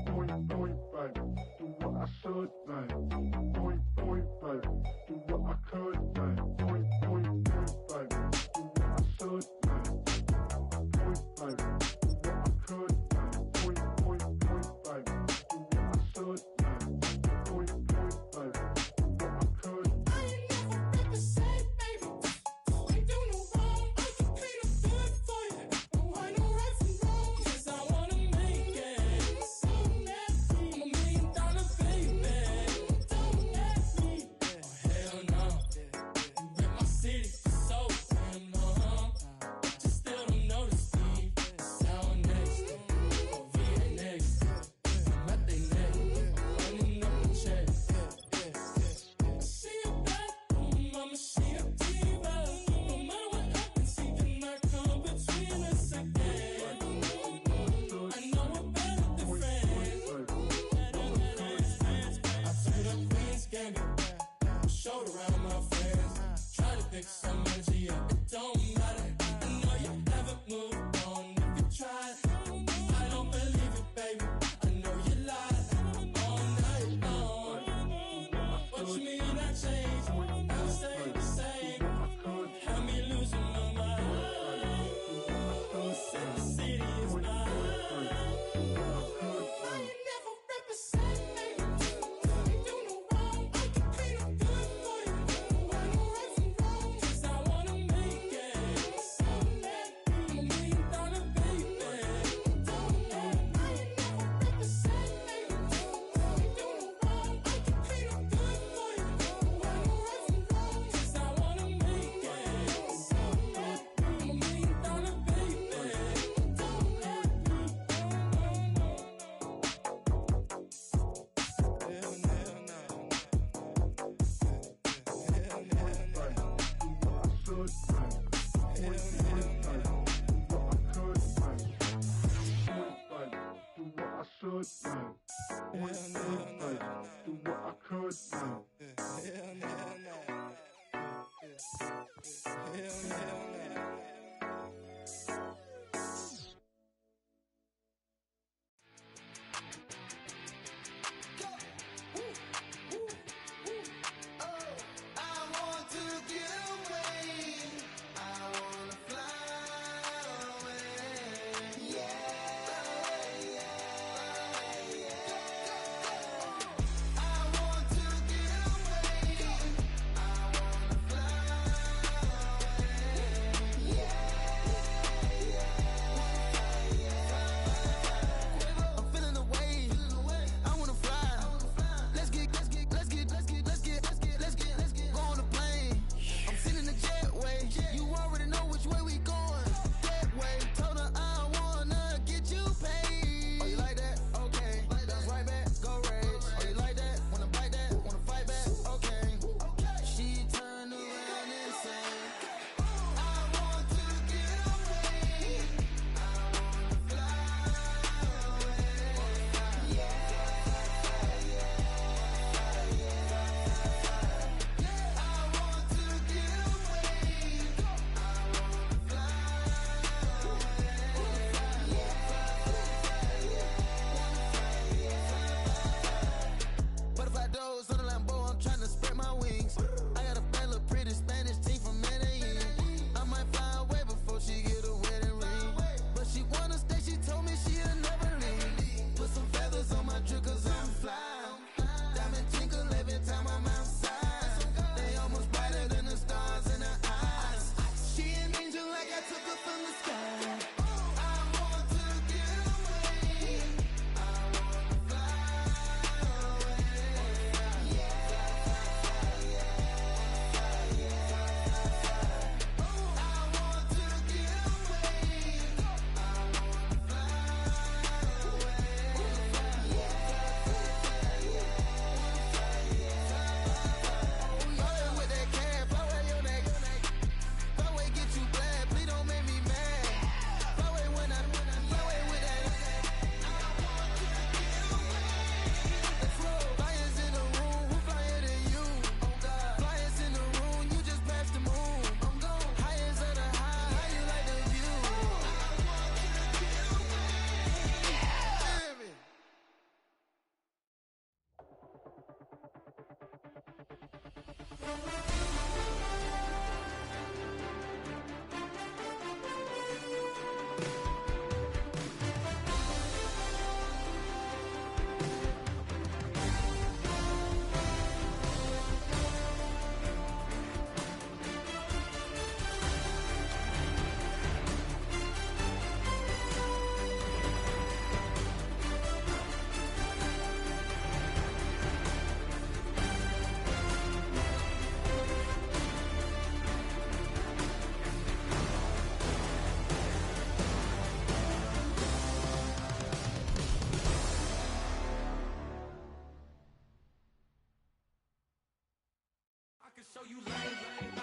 Point, baby. Do what I should, man. Point, baby. Do what I could, man. Point, baby. Do what I should, man. Point, baby. Do what I could, man. Point, baby. Do what I should, man. Point, baby. Do what I could.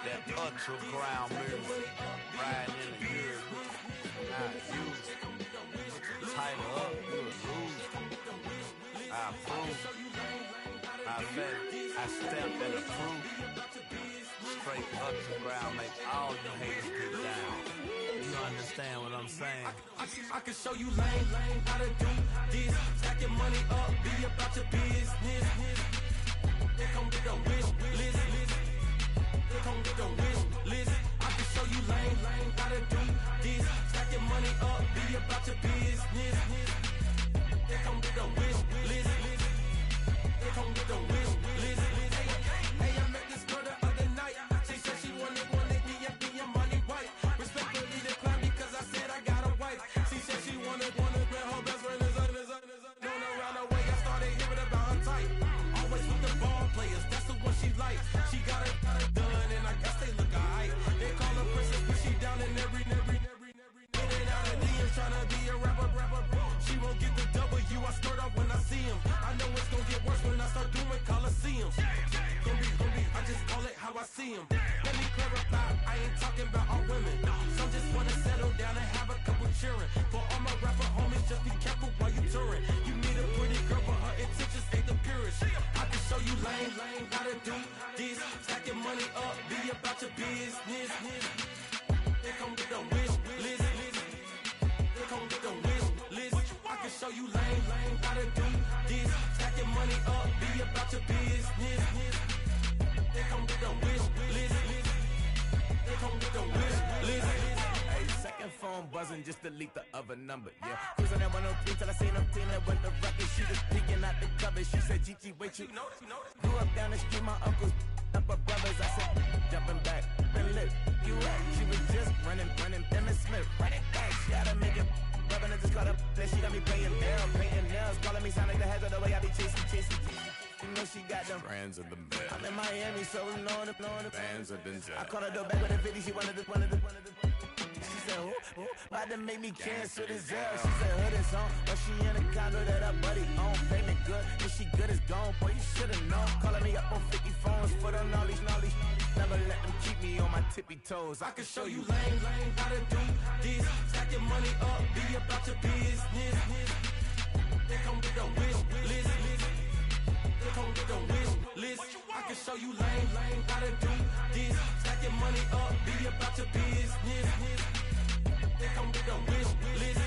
That ultra ground music, riding in the good, not used. Tighten up, you a loser. I approve. I bet I step and approve. straight up to ground, make all you haters get down. You understand what I'm saying? I can show you lame, how to do this. Stack your money up, be about your business. They come with a wish list. They come with a wish list. I can show you lame, how to do this. Stack your money up, be about your business. They come with a wish list. They come with a wish list. Hey, I met this girl the other night. She said she wanted me and money white. Respectfully declined because I said I got a wife. She said she wanted when her best friend is known around the way. I started hearing about her type. Always with the ball players, that's the one she likes. She got it done, and I guess they look alright. They call her princess, but she down in every. In and out of DMs, tryna be a rapper. She won't get the W, I skirt off when I see him. I know it's gonna get worse when I start doing Coliseums. Gonna be, I just call it how I see him. Let me clarify, I ain't talking about all women. Some just wanna settle down and have a couple cheering. For all my rapper homies, just be careful while you touring. You need a pretty girl, but her intentions ain't the purest. I can show you lame, how to do this. Stack your money up, be about your business. They come with a wish list. They come with a wish list. I can show you lame, how to do this. Stack your money up, be about your business. They come with a wish list. They come with a wish list. Hey, second phone buzzing, just delete the other number, yeah. Cruising at 103 till I seen them teaming with the record. She was peeking out the cover. She said, Gigi, wait, you grew up down the street, my uncles up her brothers. I said, jumping back, been lit. You at? She was just running, Emmett Smith, running back. She gotta make it. Rubbing it, just caught up. Then she got me paying down, painting nails, calling me sound like the heads of the way I be chasing. You know she got them Friends of the bed. I'm in Miami, so we know the Fans of Denzel. I called her door back with a 50, she wanted the. She said, who? About to make me cancel this L. She said, hood is on, but she in a condo that her buddy own. Payment good, if she good is gone, boy, you should've known. Calling me up on 50 phones, foot on knowledge. Never let them keep me on my tippy toes. I can show you lame, how to do this. Stack your money up, be about your business. They come with a wish list. They come with a wish list. I can show you lame, how to do this. Stack your money up, be about your business. They come with a wish list.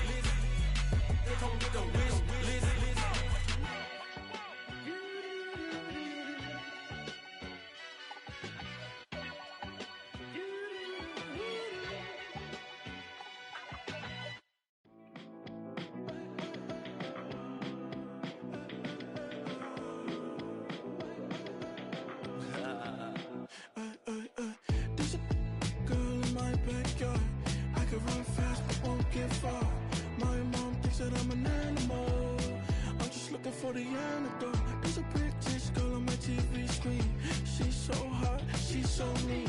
They come with a wish list. There's a girl in my backyard. I can run fast but won't get far. My mom thinks that I'm an animal. I'm just looking for the antidote. There's a British girl on my TV screen. She's so hot, she's so mean.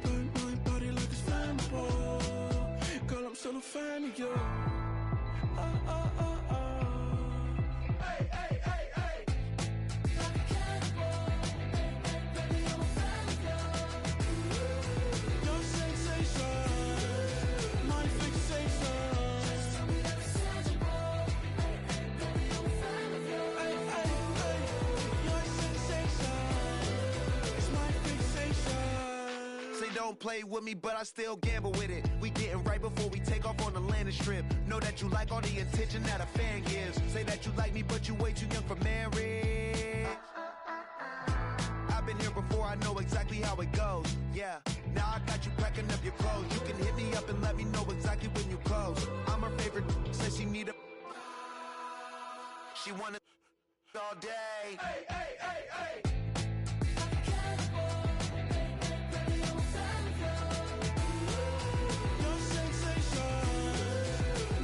Burn my body like it's flammable. Girl, I'm still a fan of you. Hey, hey, hey, hey. Like a cannibal, baby, I'm a fan of yours. Your sensation, my fixation. Just tell me that it's tangible, baby, I'm a fan of yours. Your sensation is my fixation. Say don't play with me, but I still gamble with it. We getting right before we take off on the landing strip. Know that you like all the attention that a fan gives. Say that you like me, but you way too young for marriage. I've been here before, I know exactly how it goes. Yeah, now I got you packing up your clothes. You can hit me up and let me know exactly when you close. I'm her favorite, says she need a. She wanna all day. Hey, hey, hey, hey. Like a cannibal, baby, I'm a fan of yours. Your sensation,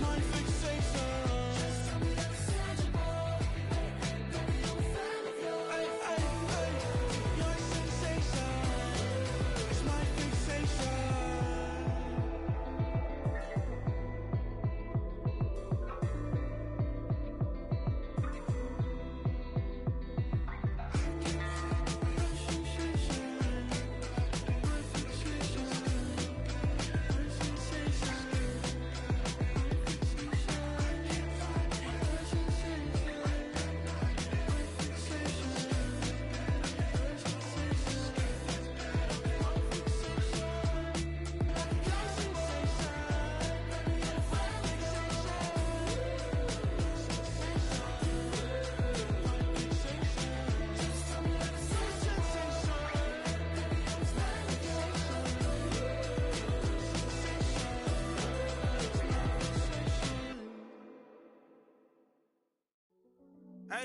my fixation. Just tell me that it's tangible, baby, I'm a fan of yours. Your sensation is my fixation.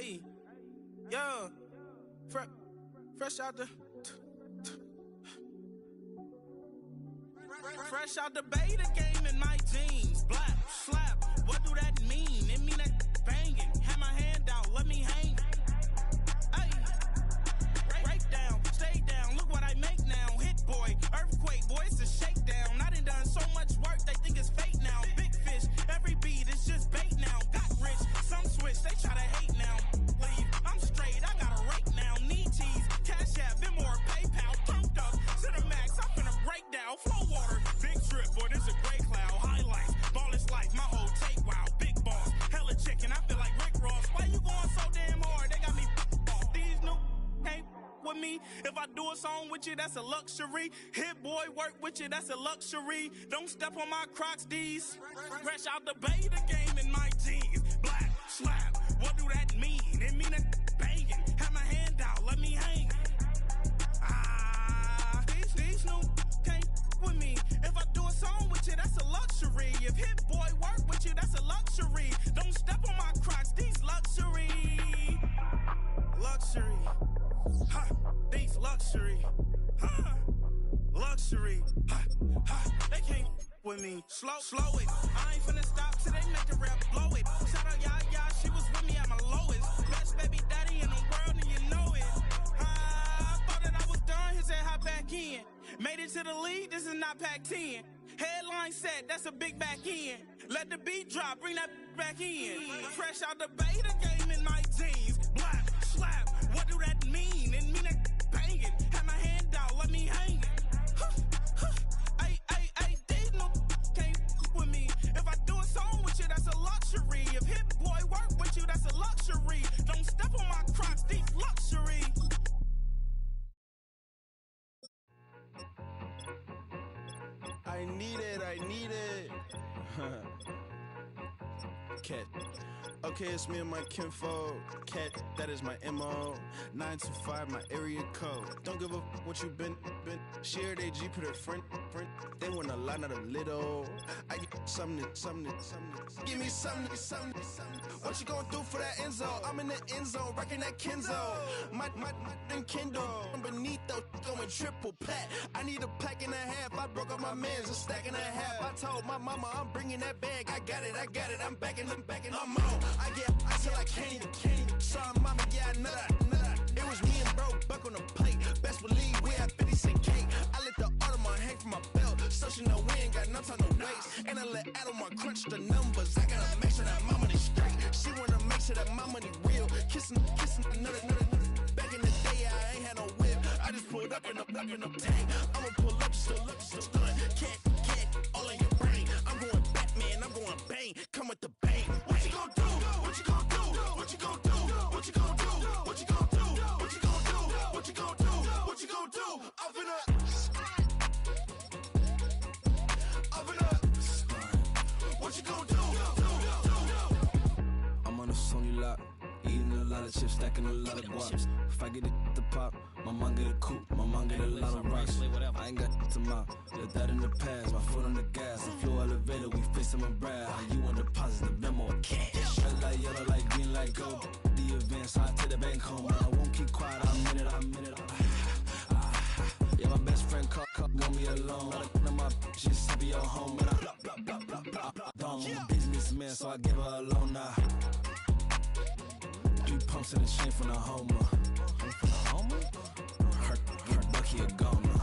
Hey, yo, fresh out the beta game in my jeans. Black, slap, what do that mean? It mean that banging. Have my hand out, let me hang. Hey, break down, stay down, look what I make now. Hit boy, earthquake, boy, it's a shakedown. I done so much work, they think it's fake now. Big fish, every beat is just bait now. Got rich, some switch, they try to hate now. Leave, I'm straight, I got a rake now. Need cheese, cash app, been more PayPal. Pumped up, to the max, I'm finna break down. Flow water, big trip, boy, this a gray cloud. Highlights, ball is life, my whole take, wow. Big boss, hella chicken, I feel like Rick Ross. Why you going so damn hard? They got me off. These new can't with me. If I do a song with you, that's a luxury. Hit boy, work with you, that's a luxury. Don't step on my Crocs, D's. Fresh out the beta game in my jeans. Black, slap, what do that mean? It mean that banging. Have my hand out, let me hang. These new can't with me. If I do a song with you, that's a luxury. If Hit Boy work with you, that's a luxury. Don't step on my Crocs, these luxury. Luxury. Ha, these luxury. Ha, luxury. Ha, ha, they can't with me. Slow it. I ain't finna stop till they make the rap blow it. Shout out y'all, she was with me at my lowest. Best baby daddy in the world and you know it. I thought that I was done, he said hop back in. Made it to the lead, this is not Pac-10. Headline set, that's a big back end. Let the beat drop, bring that back in. Fresh out the beta game in my jeans. Black, slap, what do that mean? It mean that banging. Have my hand out, let me hang. Ay, these no can't with me. If I do a song with you, that's a luxury. If Hit Boy work with you, that's a luxury. Don't step on my Crocs, these luxury. I need it. Cat. Okay, it's me and my kinfolk. Cat, that is my MO. 925, my area code. Don't give a what you been. Shared AG, put her friend. They want a lot, not a little. I get something. Give me something. What you gonna do for that Enzo? I'm in the end zone, rocking that Kenzo. My Kindle. I'm beneath though, going triple plat. I need a pack and a half. I broke up my mans, a stack and a half. I told my mama I'm bringing that bag. I got it. I'm backing, I'm on. I till I can't. Sorry, mama, yeah, I know that. It was me and bro, buck on the plate. Best believe we had 50 cent cake. I let the Audemars hang from my belt, so she know we ain't got no time to waste. And I let Audemars crunch the numbers. I gotta make sure that my money straight. She wanna make sure that my money real. Kissing another. Back in the day, I ain't had no whip. I just pulled up in the tank. I'ma pull up just to stun. Cat, all in your brain. I'm going Batman, I'm going bang. Come with the bang. What you gonna do? What you gonna do? What you gonna do? What you gonna do? What you gonna do? What you gonna do? What you gonna do? What you gonna do? I'm finna. What you gonna do? I'm on a Sony lot, eating a lot of chips, stacking a lot of guaps. If I get it to pop, my mom get a coupe, my mom get a lot of rocks. I ain't got to mouth, let that in the past, my foot on the gas. The flow elevator, we facing my brand. How you want the positive memo, cash. Red like yellow, like green, like gold. The events, I take the bank home. I won't keep quiet, I'm in it. Yeah, my best friend called, want me alone. None of my bitches be your home. And I blah. I'm a businessman, so I give her a loan now. 3 pumps in the chain from the Homer. Her Bucky a goner.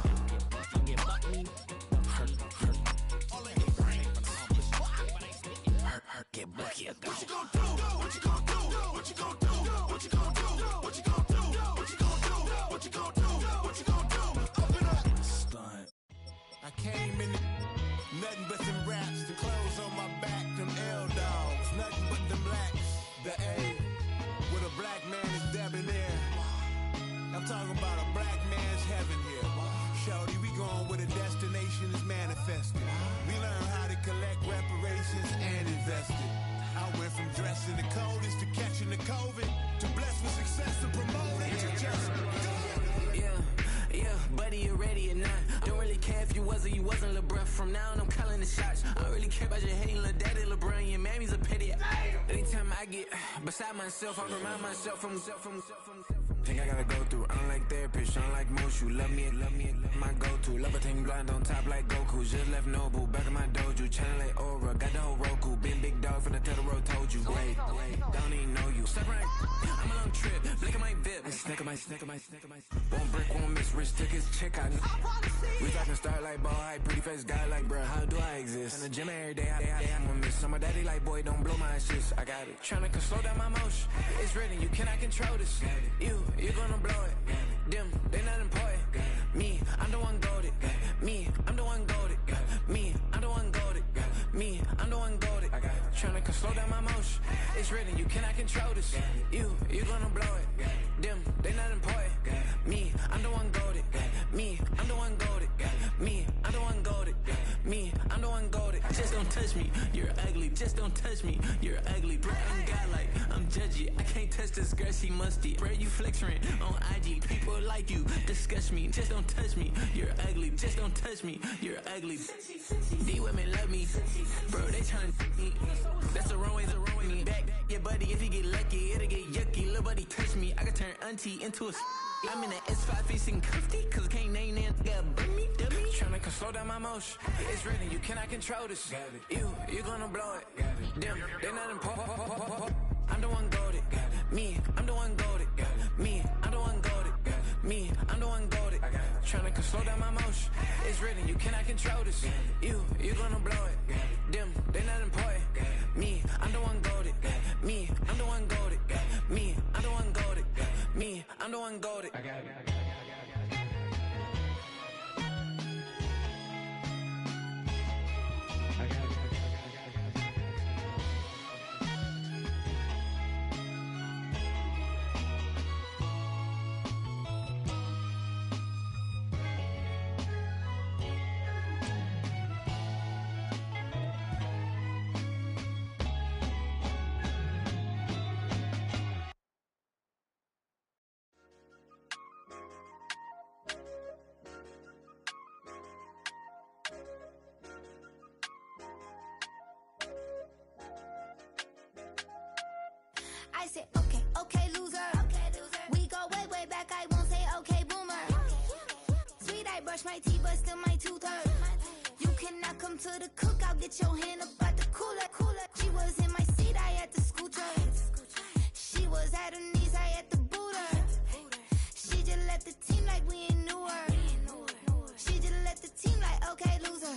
Her get Bucky a goner. What you gonna do? What you gonna do? What you gonna do? What you gonna do? What you gonna do? What you gonna do? What you gonna do? What you gonna do? Open up. Stunt. I came in nothing but them raps, the clothes on my back, them L-dogs, nothing but them blacks. The A, with a black man is debonair. I'm talking about a black man's heaven here. Shorty, we going where the destination is manifested. We learn how to collect reparations and invest it. I went from dressing the coldest to catching the COVID, to blessed with success to promote it to just Yeah, buddy, you ready or not? Don't really care if you was or you wasn't LeBron. From now on, I'm calling the shots. I don't really care about your hating, little daddy, LeBron, your mammy's a petty. Anytime I get beside myself, I remind myself from. Think I gotta go through. I don't like therapists, I don't like most. You love me, my go-to. Love a thing blind on top like Goku. Just left Noble, back in my dojo. Channel like Aura, got the whole Roku. Been big dog from the Tether Road, told you. Wait, don't even know you. Step right, I'm a long trip. Blink at my VIP. Snack of my. One brick, one miss. Rich took his check out. We talking start like ball high, pretty face guy like, bruh, how do I exist? In the gym every day, I'm a miss. So my daddy like, boy, don't blow my assist. I got it. Tryna slow down my motion. It's written, you cannot control this. You gonna blow it. Them, they not important. Me, I'm the one goated. Me, I'm the one goated. Me, I'm the one goated. Me, I'm the one goated. Tryna slow down my motion. It's written, you cannot control this. You gonna blow it. Them, they not important. Me, I'm the one goated. Me, I'm the one goated. Me, I'm the one goated. Me, I'm the one goated. Just don't touch me, you're ugly. Just don't touch me, you're ugly. Bro, I'm godlike, I'm judgy. I can't touch this girl, she musty. Bro, you flexing on IG. People like you disgust me. Just don't touch me, you're ugly. Just don't touch me, you're ugly. These women love me, bro, they tryna me. That's the wrong way, me. Back your buddy, if he get lucky, it'll get yucky. Little buddy touch me, I can turn auntie into a. I'm in the S5 facing comfy, cause I can't name that. Yeah, burn me, dummy. Tryna slow down my motion. It's written, you cannot control this. You gonna blow it. Them, they're not important. I'm the one goated. Me, I'm the one goated. Me, I'm the one goated. Me, I'm the one goated. Tryna slow down my motion. It's written, you cannot control this. You gonna blow it. Them, they're not important. Me, I'm the one goated. Me, I'm the one goated. Me, I'm the one goated. Me, I'm the one goated. I got it. I said, okay, loser. We go way back, I won't say okay, boomer. Sweet, I brush my teeth, but still my tooth hurt. You cannot come to the cookout, get your hand up at the cooler. She was in my seat, I had to scoot her. She was at her knees, I had to boot her. She just left the team like we ain't knew her. She just left the team like, okay, loser.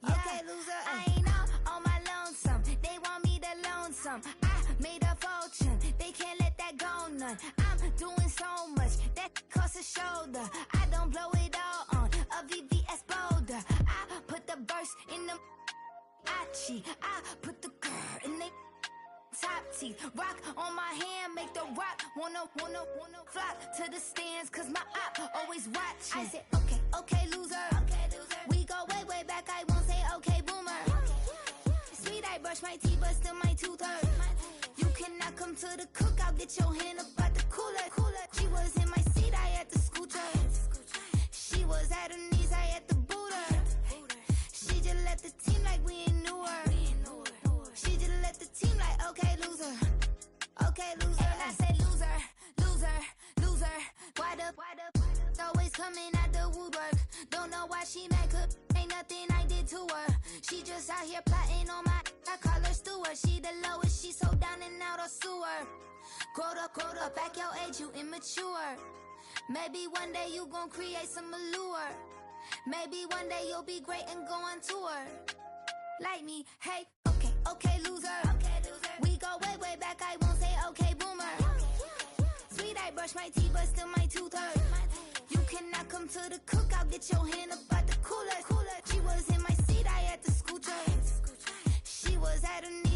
Okay, loser. I ain't out on my lonesome. They want me to loan some. I made a fortune. They can't let that go none. I'm doing so much that costs a shoulder. I don't blow it all on a VVS boulder. I put the verse in the Achi. I put the girl in the top teeth. Rock on my hand, make the rock wanna flock to the stands, cause my op always watching. I said, okay, loser. We go way back, I won't say okay, boomer. Sweet, I brush my teeth, but still my tooth hurt. You cannot come to the cookout, get your hand up at the cooler. She was in my seat, I had to scoot her. She was at her knees, I had to boot her. She just left the team like we ain't knew her. She just left the team like, okay, loser. Okay, loser. And I said, loser. Why the always coming out the woodwork? Don't know why she mad, cause ain't nothing I did to her. She just out here plotting on my, I call her steward. She the lowest, she so down and out of sewer. Growed up, back your age, you immature. Maybe one day you gon' create some allure. Maybe one day you'll be great and go on tour. Like me, hey, okay, loser. We go way back, I won't say okay, boomer. Sweet, I brush my teeth, but still my tooth hurt. You cannot come to the cookout, get your hand up at the cooler. She was in my seat, I had to scoot her. She was at her knees.